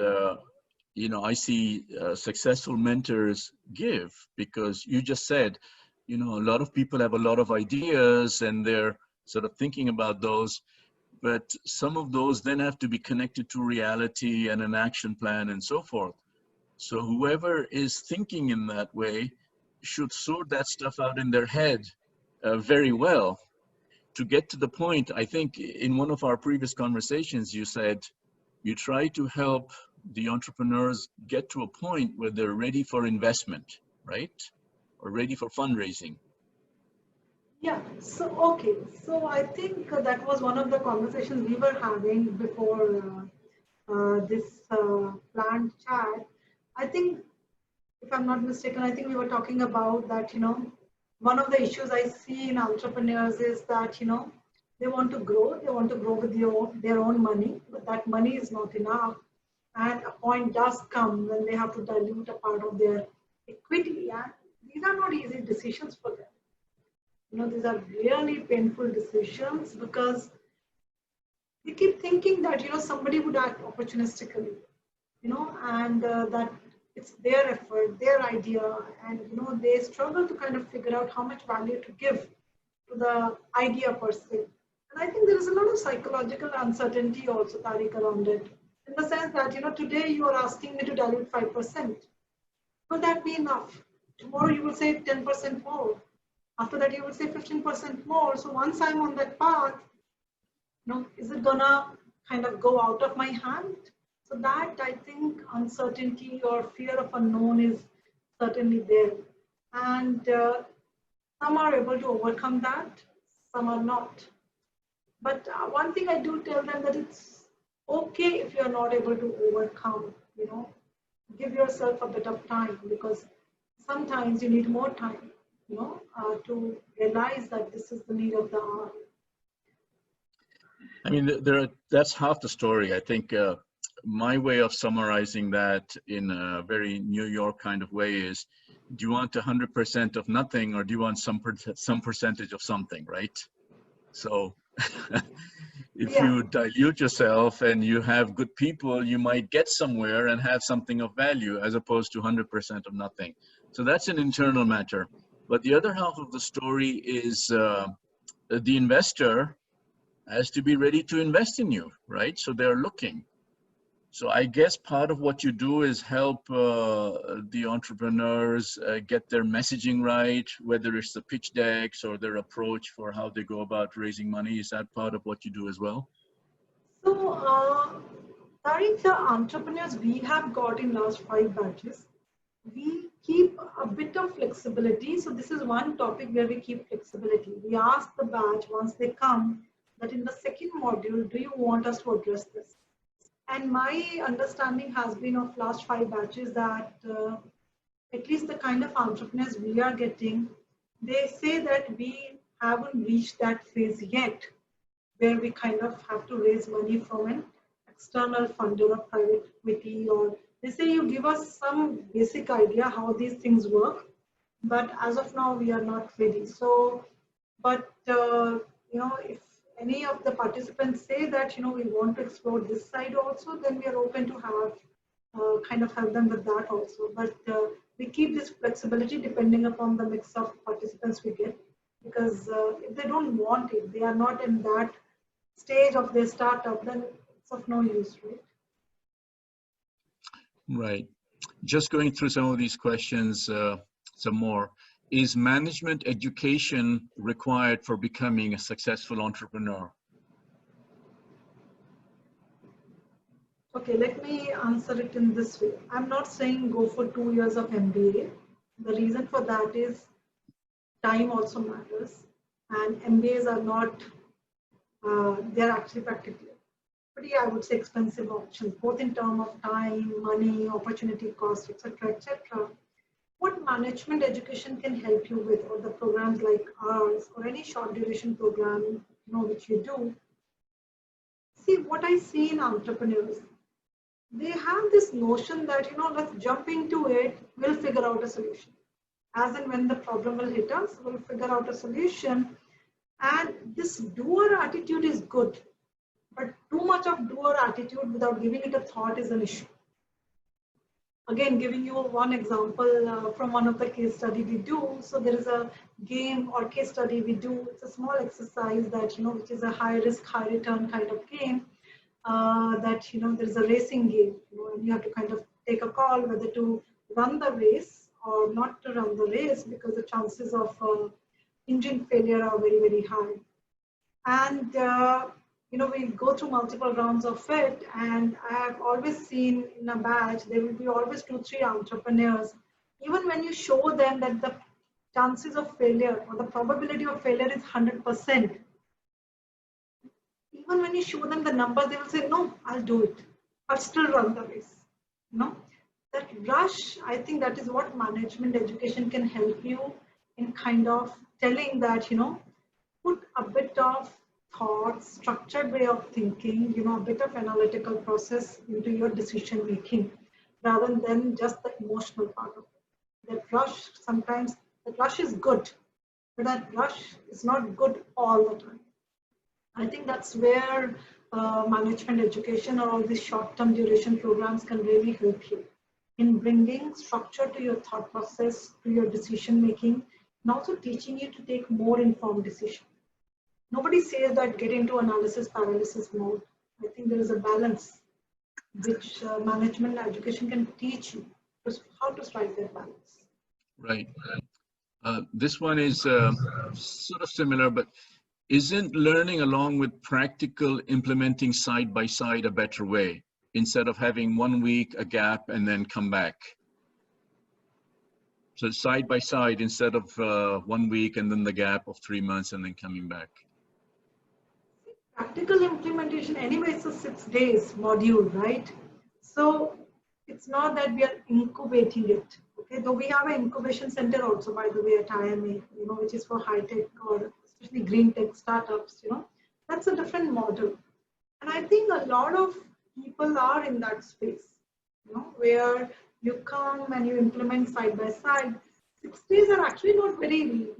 I see successful mentors give, because you just said, a lot of people have a lot of ideas and they're sort of thinking about those, but some of those then have to be connected to reality and an action plan and so forth. So whoever is thinking in that way should sort that stuff out in their head very well to get to the point. I think in one of our previous conversations, you said you try to help the entrepreneurs get to a point where they're ready for investment, right? Or ready for fundraising. Yeah, so okay. So I think that was one of the conversations we were having before this planned chat. I think, if I'm not mistaken, I think we were talking about that, one of the issues I see in entrepreneurs is that, they want to grow with their own money, but that money is not enough. And a point does come when they have to dilute a part of their equity. And these are not easy decisions for them. These are really painful decisions because they keep thinking that, somebody would act opportunistically, and that it's their effort, their idea, and, they struggle to kind of figure out how much value to give to the idea per se. And I think there is a lot of psychological uncertainty also, Tariq, around it, in the sense that, today you are asking me to dilute 5%. Will that be enough? Tomorrow you will say 10% more. After that, you will say 15% more. So once I'm on that path, is it gonna kind of go out of my hand? So that, I think, uncertainty or fear of unknown is certainly there. And some are able to overcome that, some are not. But one thing I do tell them that it's okay if you're not able to overcome, give yourself a bit of time, because sometimes you need more time, to realize that this is the need of the hour. I mean, that's half the story. I think my way of summarizing that in a very New York kind of way is, do you want 100% of nothing, or do you want some percentage of something, right? So if you dilute yourself and you have good people, you might get somewhere and have something of value as opposed to 100% of nothing. So that's an internal matter. But the other half of the story is the investor has to be ready to invest in you, right? So they're looking. So I guess part of what you do is help the entrepreneurs get their messaging right, whether it's the pitch decks or their approach for how they go about raising money. Is that part of what you do as well? So, Tariq, the entrepreneurs we have got in last 5 batches, we keep a bit of flexibility. So this is one topic where we keep flexibility. We ask the batch once they come that in the second module, do you want us to address this? And my understanding has been of last 5 batches that at least the kind of entrepreneurs we are getting, they say that we haven't reached that phase yet where we kind of have to raise money from an external funder or private equity, or they say you give us some basic idea how these things work, but as of now we are not ready. So, but if any of the participants say that we want to explore this side also, then we are open to have kind of help them with that also. But we keep this flexibility depending upon the mix of participants we get, because if they don't want it, they are not in that stage of their startup, then it's of no use, right? Right. Just going through some of these questions some more. Is management education required for becoming a successful entrepreneur? Okay, let me answer it in this way. I'm not saying go for 2 years of MBA. The reason for that is time also matters, and MBAs are not, they're actually practically pretty, I would say, expensive options, both in terms of time, money, opportunity cost, etc., etc. What management education can help you with, or the programs like ours, or any short duration program, which you do. See, what I see in entrepreneurs, they have this notion that, let's jump into it, we'll figure out a solution. As and when the problem will hit us, we'll figure out a solution. And this doer attitude is good, but too much of doer attitude without giving it a thought is an issue. Again, giving you one example from one of the case study we do. So there is a game or case study we do. It's a small exercise that, which is a high risk, high return kind of game. That, there's a racing game, and you have to kind of take a call whether to run the race or not to run the race, because the chances of engine failure are very, very high. And we go through multiple rounds of it, and I have always seen in a batch, there will be always 2-3 entrepreneurs. Even when you show them that the chances of failure or the probability of failure is 100%, even when you show them the numbers, they will say, no, I'll do it. I'll still run the race. That rush, I think that is what management education can help you in kind of telling that, put a bit of thought, structured way of thinking, a bit of analytical process into your decision making, rather than just the emotional part of it. That rush, sometimes that rush is good, but that rush is not good all the time. I think that's where management education or all these short-term duration programs can really help you in bringing structure to your thought process, to your decision making, and also teaching you to take more informed decisions. Nobody says that get into analysis paralysis mode. I think there is a balance which management education can teach you how to strike that balance. Right. This one is sort of similar, but isn't learning along with practical implementing side by side a better way, instead of having 1 week a gap and then come back? So side by side instead of 1 week and then the gap of 3 months and then coming back. Practical implementation, anyway, it's a 6 days module, right? So it's not that we are incubating it. Okay, though we have an incubation center also, by the way, at IMA, which is for high tech or especially green tech startups. That's a different model, and I think a lot of people are in that space, where you come and you implement side by side. 6 days are actually not very,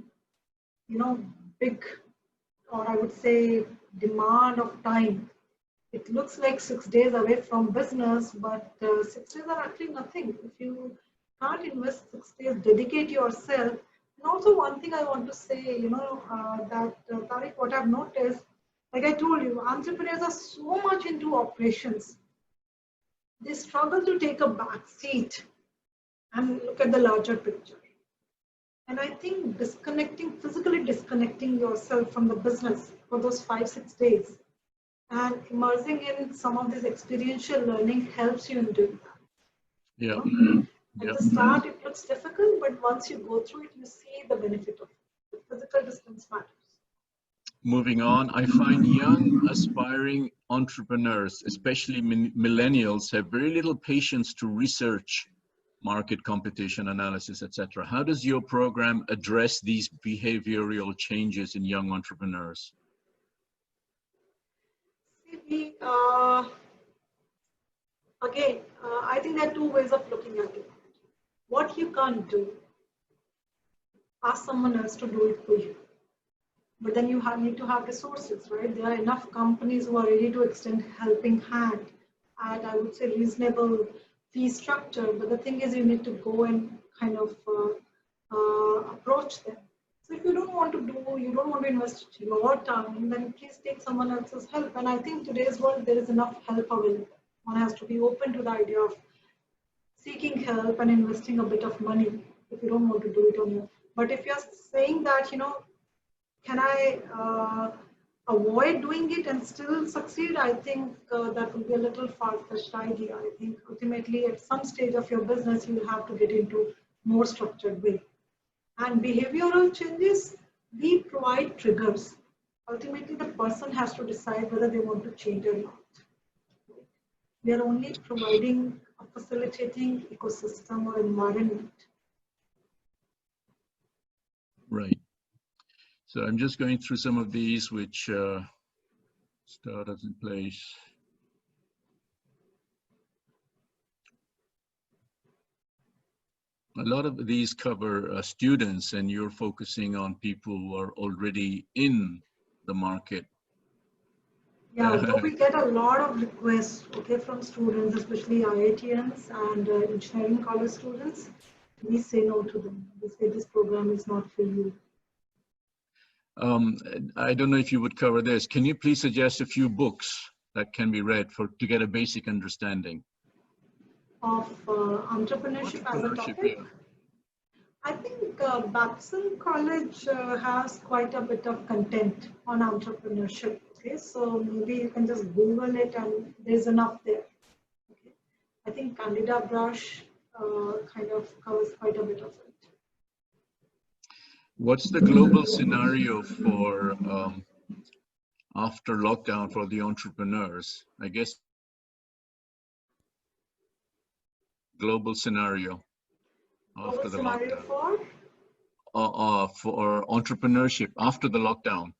big or I would say demand of time. It looks like 6 days away from business, but 6 days are actually nothing. If you can't invest 6 days, dedicate yourself. And also one thing I want to say, Tariq, what I've noticed, like I told you, entrepreneurs are so much into operations. They struggle to take a back seat and look at the larger picture. And I think physically disconnecting yourself from the business for those 5-6 days and immersing in some of this experiential learning helps you in doing that. Yeah. At the start, it looks difficult, but once you go through it, you see the benefit of it. The physical distance matters. Moving on, I find young aspiring entrepreneurs, especially millennials, have very little patience to research market competition analysis, etc. How does your program address these behavioral changes in young entrepreneurs? I think there are two ways of looking at it. What you can't do, ask someone else to do it for you. But then you need to have resources, right? There are enough companies who are ready to extend helping hand at, I would say, reasonable fee structure. But the thing is, you need to go and kind of approach them. So if you don't want to invest your time, then please take someone else's help. And I think today's world, there is enough help available. One has to be open to the idea of seeking help and investing a bit of money if you don't want to do it on your own. But if you're saying that, can I avoid doing it and still succeed? I think that would be a little far-fetched idea. I think ultimately at some stage of your business, you have to get into more structured way. And behavioral changes, we provide triggers. Ultimately, the person has to decide whether they want to change or not. We are only providing a facilitating ecosystem or environment. Right. So I'm just going through some of these which started in place. A lot of these cover students, and you're focusing on people who are already in the market. Yeah, so we get a lot of requests, okay, from students, especially IITians and engineering college students. We say no to them. We say this program is not for you. I don't know if you would cover this. Can you please suggest a few books that can be read to get a basic understanding of entrepreneurship as a topic? Yeah. I think Babson College has quite a bit of content on entrepreneurship. Okay, so maybe you can just Google it and there's enough there. Okay, I think Candida Brush kind of covers quite a bit of it. What's the global scenario for after lockdown for the entrepreneurs? I guess global scenario after the lockdown. For entrepreneurship after the lockdown.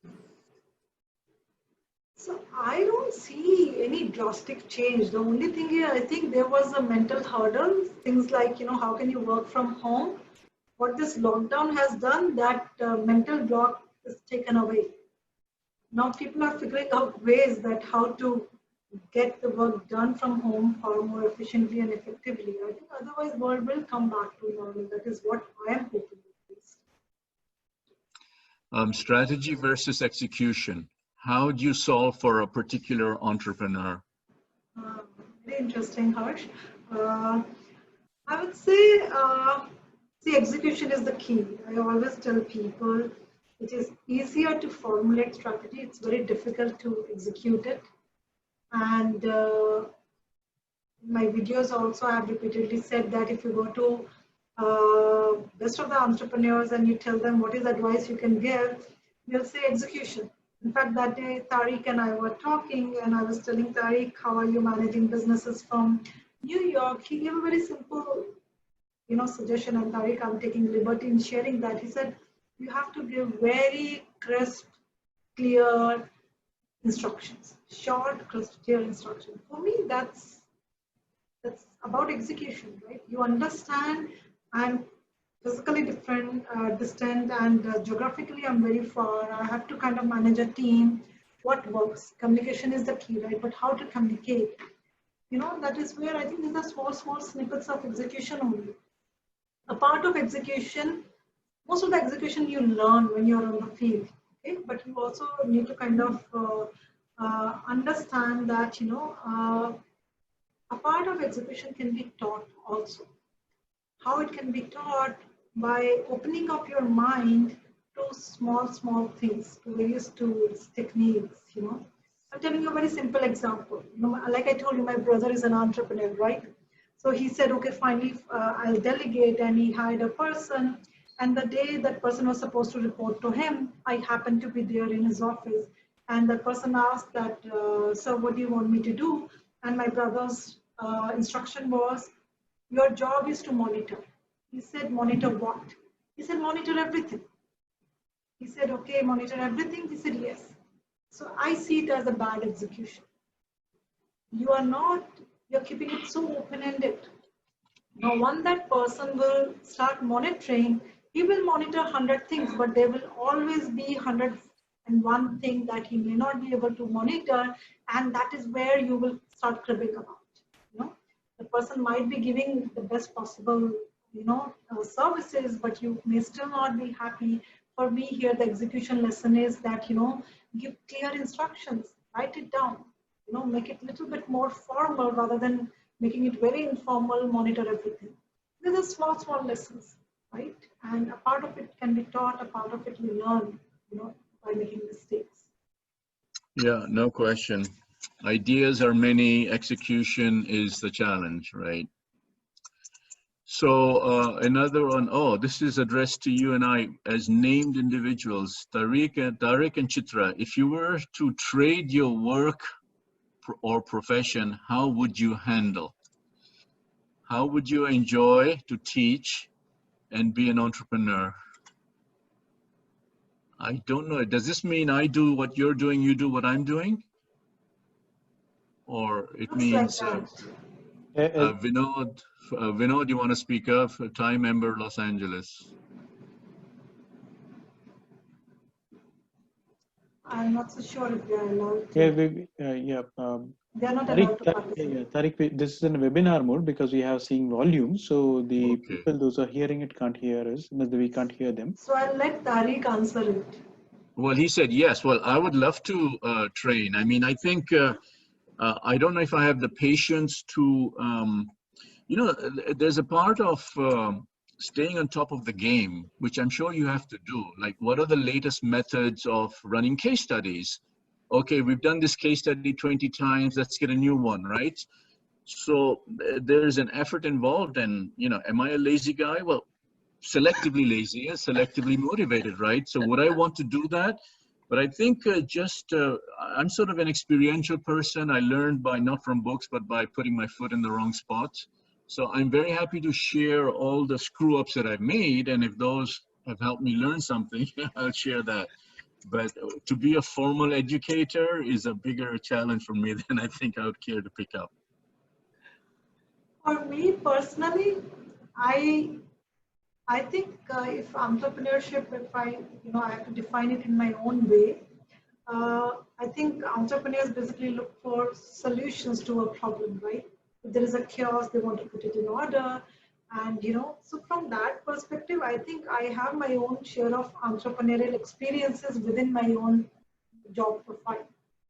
So I don't see any drastic change. The only thing here, I think there was a mental hurdle. Things like, how can you work from home? What this lockdown has done, that mental block is taken away. Now people are figuring out ways that how to get the work done from home far more efficiently and effectively. I think otherwise world will come back to normal. That is what I am hoping. Strategy versus execution. How do you solve for a particular entrepreneur? Very interesting, Harsh. I would say, see, execution is the key. I always tell people it is easier to formulate strategy. It's very difficult to execute it. And my videos also have repeatedly said that if you go to best of the entrepreneurs and you tell them what is advice you can give, they'll say execution. In fact, that day Tariq and I were talking and I was telling Tariq, how are you managing businesses from New York? He gave a very simple, suggestion, and Tariq, I'm taking liberty in sharing that. He said, you have to give very crisp, clear instructions, short, crisp, clear instructions. For me, that's about execution, right? You understand and physically different, distant, and geographically I'm very far. I have to kind of manage a team. What works? Communication is the key, right? But how to communicate? That is where I think these are small snippets of execution only. A part of execution, most of the execution you learn when you're on the field, okay? But you also need to kind of understand that, a part of execution can be taught also. How it can be taught? By opening up your mind to small things, to various tools, techniques, I'm telling you a very simple example. Like I told you, my brother is an entrepreneur, right? So he said, okay, finally, I'll delegate, and he hired a person. And the day that person was supposed to report to him, I happened to be there in his office. And the person asked that, sir, what do you want me to do? And my brother's instruction was, your job is to monitor. He said, monitor what? He said, monitor everything. He said, okay, monitor everything. He said, yes. So I see it as a bad execution. You're keeping it so open-ended. Now, once that person will start monitoring, he will monitor 100 things, but there will always be 101 thing that he may not be able to monitor, and that is where you will start cribbing about. The person might be giving the best possible, services, but you may still not be happy. For me here, the execution lesson is that, give clear instructions, write it down, make it a little bit more formal rather than making it very informal, monitor everything. These are small lessons, right? And a part of it can be taught, a part of it you learn, by making mistakes. Yeah, no question. Ideas are many, execution is the challenge, right? So another one, oh, this is addressed to you and I as named individuals, Tariq and Chitra. If you were to trade your work or profession, how would you handle? How would you enjoy to teach and be an entrepreneur? I don't know. Does this mean I do what you're doing, you do what I'm doing? Or it means Vinod, you want to speak up? TiE member, Los Angeles. I'm not so sure if they're allowed to. They're not allowed to participate. Tariq, this is in webinar mode because we have seeing volume. So the people, those who are hearing it, can't hear us. We can't hear them. So I'll let Tariq answer it. Well, he said yes. Well, I would love to train. I mean, I think, I don't know if I have the patience to, there's a part of staying on top of the game, which I'm sure you have to do. Like, what are the latest methods of running case studies? Okay, we've done this case study 20 times, let's get a new one, right? So there's an effort involved, and, am I a lazy guy? Well, selectively lazy and selectively motivated, right? So would I want to do that? But I think I'm sort of an experiential person. I learned by, not from books, but by putting my foot in the wrong spot. So I'm very happy to share all the screw ups that I've made. And if those have helped me learn something, I'll share that. But to be a formal educator is a bigger challenge for me than I think I would care to pick up. For me personally, I think if entrepreneurship, if I have to define it in my own way, I think entrepreneurs basically look for solutions to a problem, right? If there is a chaos, they want to put it in order. And, so from that perspective, I think I have my own share of entrepreneurial experiences within my own job profile.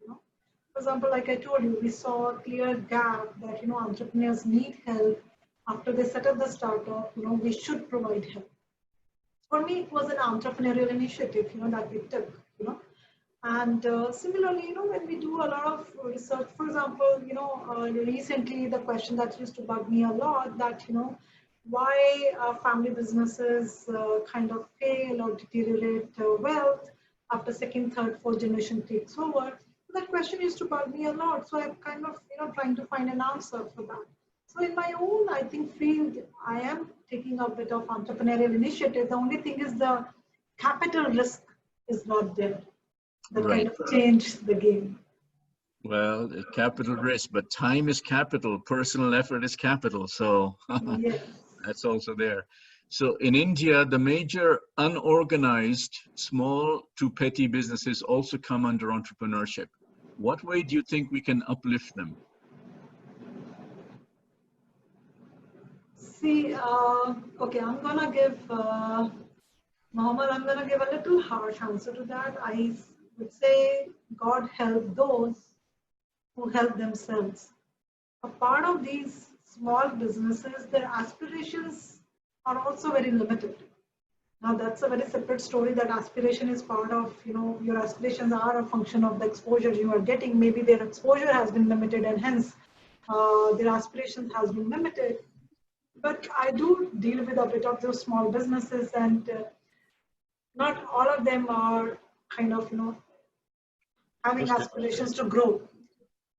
For example, like I told you, we saw a clear gap that, entrepreneurs need help. After they set up the startup, we should provide help. For me, it was an entrepreneurial initiative, that we took, And similarly, when we do a lot of research, for example, recently the question that used to bug me a lot, that, why family businesses kind of fail or deteriorate wealth after second, third, fourth generation takes over. So that question used to bug me a lot. So I'm kind of, trying to find an answer for that. So in my own, I think, field, I am taking a bit of entrepreneurial initiative. The only thing is the capital risk is not there. That kind of changed the game. Well, capital risk, but time is capital. Personal effort is capital. So yes. That's also there. So in India, the major unorganized small to petty businesses also come under entrepreneurship. What way do you think we can uplift them? See, okay, I'm gonna give, Mohammed, I'm gonna give a little harsh answer to that. I would say God help those who help themselves. A part of these small businesses, their aspirations are also very limited. Now that's a very separate story, that aspiration is part of, your aspirations are a function of the exposure you are getting. Maybe their exposure has been limited and hence their aspirations has been limited. But I do deal with a bit of those small businesses, and not all of them are kind of, having aspirations to grow.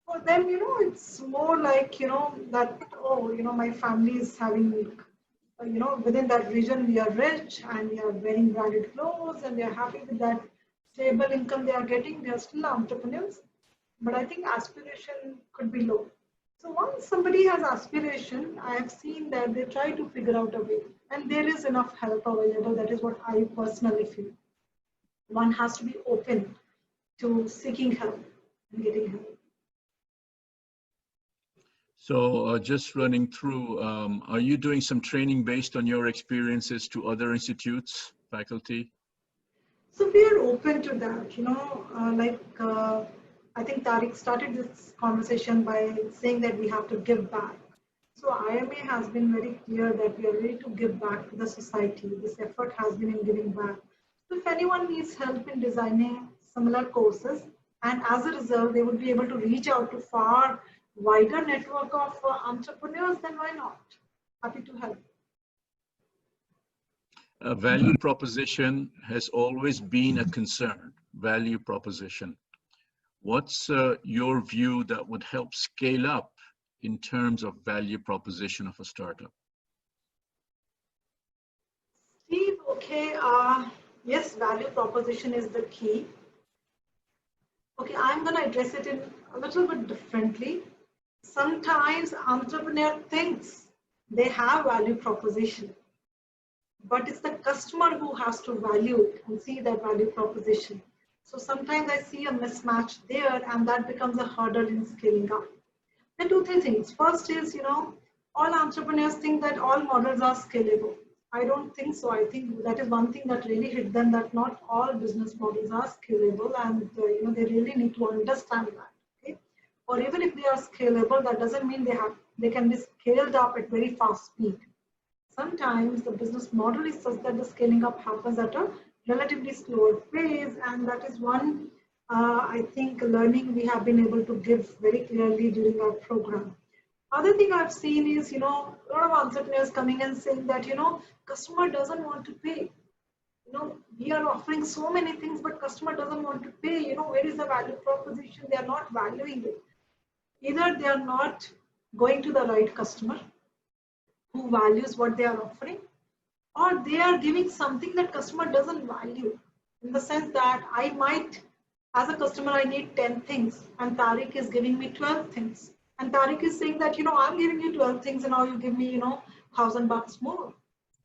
For them, it's more like, that, oh, my family is having, within that region, we are rich and we are wearing branded clothes and they are happy with that stable income they are getting. They are still entrepreneurs. But I think aspiration could be low. So once somebody has aspiration, I have seen that they try to figure out a way. And there is enough help available. That is what I personally feel. One has to be open to seeking help and getting help. So just running through, are you doing some training based on your experiences to other institutes, faculty? So we are open to that, I think Tariq started this conversation by saying that we have to give back. So IMA has been very clear that we are ready to give back to the society. This effort has been in giving back. So if anyone needs help in designing similar courses, and as a result, they would be able to reach out to far wider network of entrepreneurs, then why not? Happy to help. Value proposition has always been a concern, value proposition. What's your view that would help scale up in terms of value proposition of a startup? Steve, okay, yes, value proposition is the key. Okay, I'm going to address it in a little bit differently. Sometimes entrepreneur thinks they have value proposition, but it's the customer who has to value it and see that value proposition. So sometimes I see a mismatch there, and that becomes a hurdle in scaling up. There are two, three things. First is, all entrepreneurs think that all models are scalable. I don't think so. I think that is one thing that really hit them, that not all business models are scalable, and they really need to understand that. Okay? Or even if they are scalable, that doesn't mean they can be scaled up at very fast speed. Sometimes the business model is such that the scaling up happens at a relatively slower phase, and that is one, I think, learning we have been able to give very clearly during our program. Other thing I've seen is, a lot of entrepreneurs coming and saying that, customer doesn't want to pay. We are offering so many things, but customer doesn't want to pay. Where is the value proposition? They are not valuing it. Either they are not going to the right customer who values what they are offering, or they are giving something that customer doesn't value, in the sense that I might, as a customer, I need 10 things and Tariq is giving me 12 things. And Tariq is saying that, I'm giving you 12 things and now you give me, $1,000 more.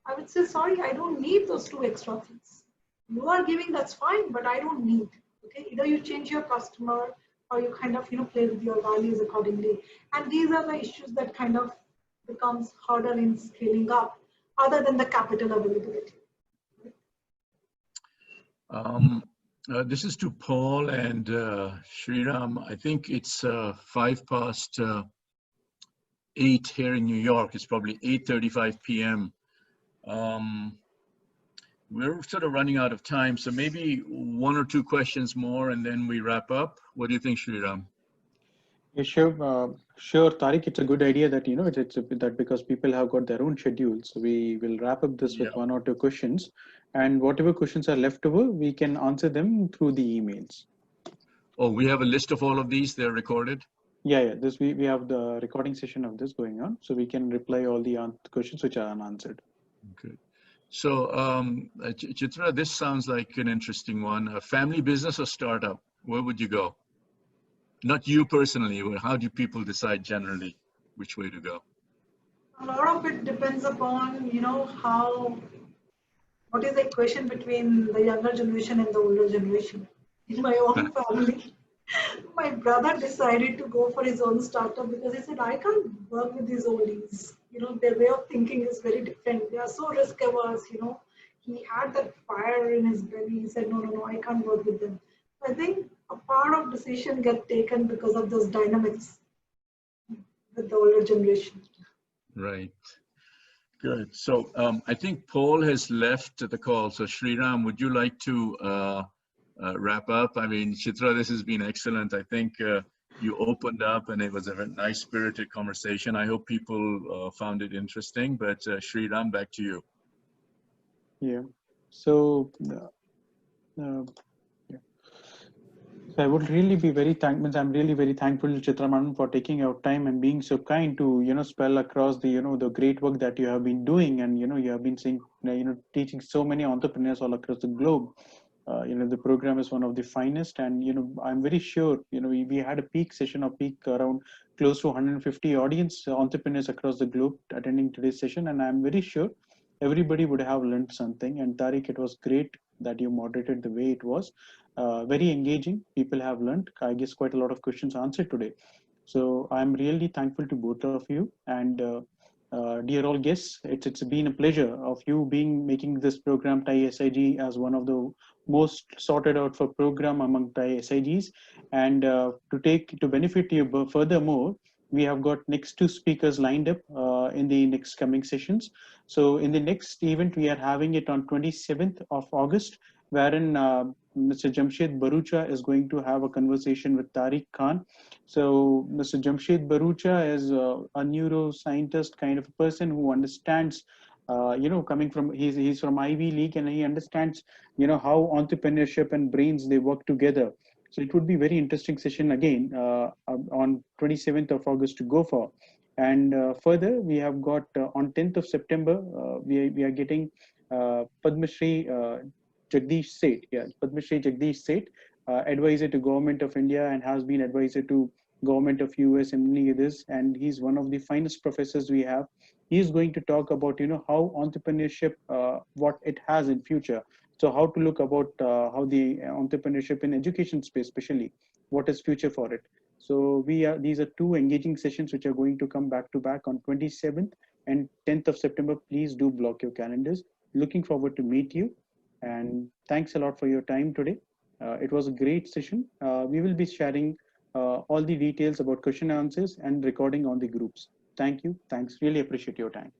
I would say, sorry, I don't need those 2 extra things. You are giving, that's fine, but I don't need. Okay, either you change your customer or you kind of, play with your values accordingly. And these are the issues that kind of becomes harder in scaling up, other than the capital availability. This is to Paul and Sriram. I think it's 8:05 here in New York. It's probably 8:35 p.m. We're sort of running out of time, so maybe 1 or 2 questions more and then we wrap up. What do you think, Sriram? Yeah, sure, Tariq. It's a good idea that it's that because people have got their own schedules. So we will wrap up this with 1 or 2 questions, and whatever questions are left over, we can answer them through the emails. Oh, we have a list of all of these. They're recorded. Yeah. This we have the recording session of this going on, so we can reply all the questions which are unanswered. Okay. So, Chitra, this sounds like an interesting one. A family business or startup? Where would you go? Not you personally, but how do people decide generally which way to go? A lot of it depends upon, what is the equation between the younger generation and the older generation. In my own family, my brother decided to go for his own startup because he said, I can't work with these oldies. Their way of thinking is very different. They are so risk averse. He had that fire in his belly. He said, no, I can't work with them. So I think a part of decision get taken because of those dynamics with the older generation. Right. Good. So I think Paul has left the call. So Sriram, would you like to wrap up? I mean, Chitra, this has been excellent. I think you opened up and it was a very nice spirited conversation. I hope people found it interesting, but Sriram, back to you. Yeah. So, yeah. So I would really be very thankful. I'm really very thankful to Chitra Madam for taking your time and being so kind to spell across the the great work that you have been doing, and you have been seeing teaching so many entrepreneurs all across the globe. The program is one of the finest, and I'm very sure we had a peak session or peak around close to 150 audience entrepreneurs across the globe attending today's session, and I'm very sure everybody would have learned something. And Tariq, it was great that you moderated the way it was. Very engaging. People have learned, I guess, quite a lot of questions answered today. So I'm really thankful to both of you. And dear all guests, it's been a pleasure of you making this program TiE SIG as one of the most sorted out for program among TiE SIGs. And to benefit you furthermore, we have got next two speakers lined up in the next coming sessions. So in the next event, we are having it on 27th of August, wherein Mr. Jamshed Barucha is going to have a conversation with Tariq Khan. So Mr. Jamshed Barucha is a neuroscientist kind of a person who understands, coming from, he's from Ivy League, and he understands, how entrepreneurship and brains, they work together. So it would be very interesting session again on 27th of August to go for. And further, we have got on 10th of September, we are getting Padma Shri Jagdish Seth, Padma Shri Jagdish Seth, advisor to Government of India and has been advisor to Government of US and many others. And he's one of the finest professors we have. He is going to talk about, how entrepreneurship, what it has in future. So how to look about how the entrepreneurship in education space, especially, what is future for it. So these are two engaging sessions which are going to come back to back on 27th and 10th of September. Please do block your calendars. Looking forward to meet you. And thanks a lot for your time today. It was a great session. We will be sharing all the details about question and answers and recording on the groups. Thank you. Thanks. Really appreciate your time.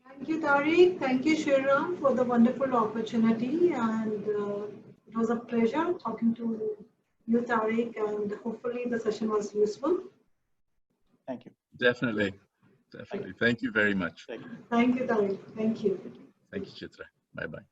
Thank you, Tariq. Thank you, Shriram, for the wonderful opportunity. And it was a pleasure talking to you, Tariq, and hopefully the session was useful. Thank you. Definitely. Definitely. Thank you very much. Thank you, Tariq. Thank you. Thank you, Chitra. Bye-bye.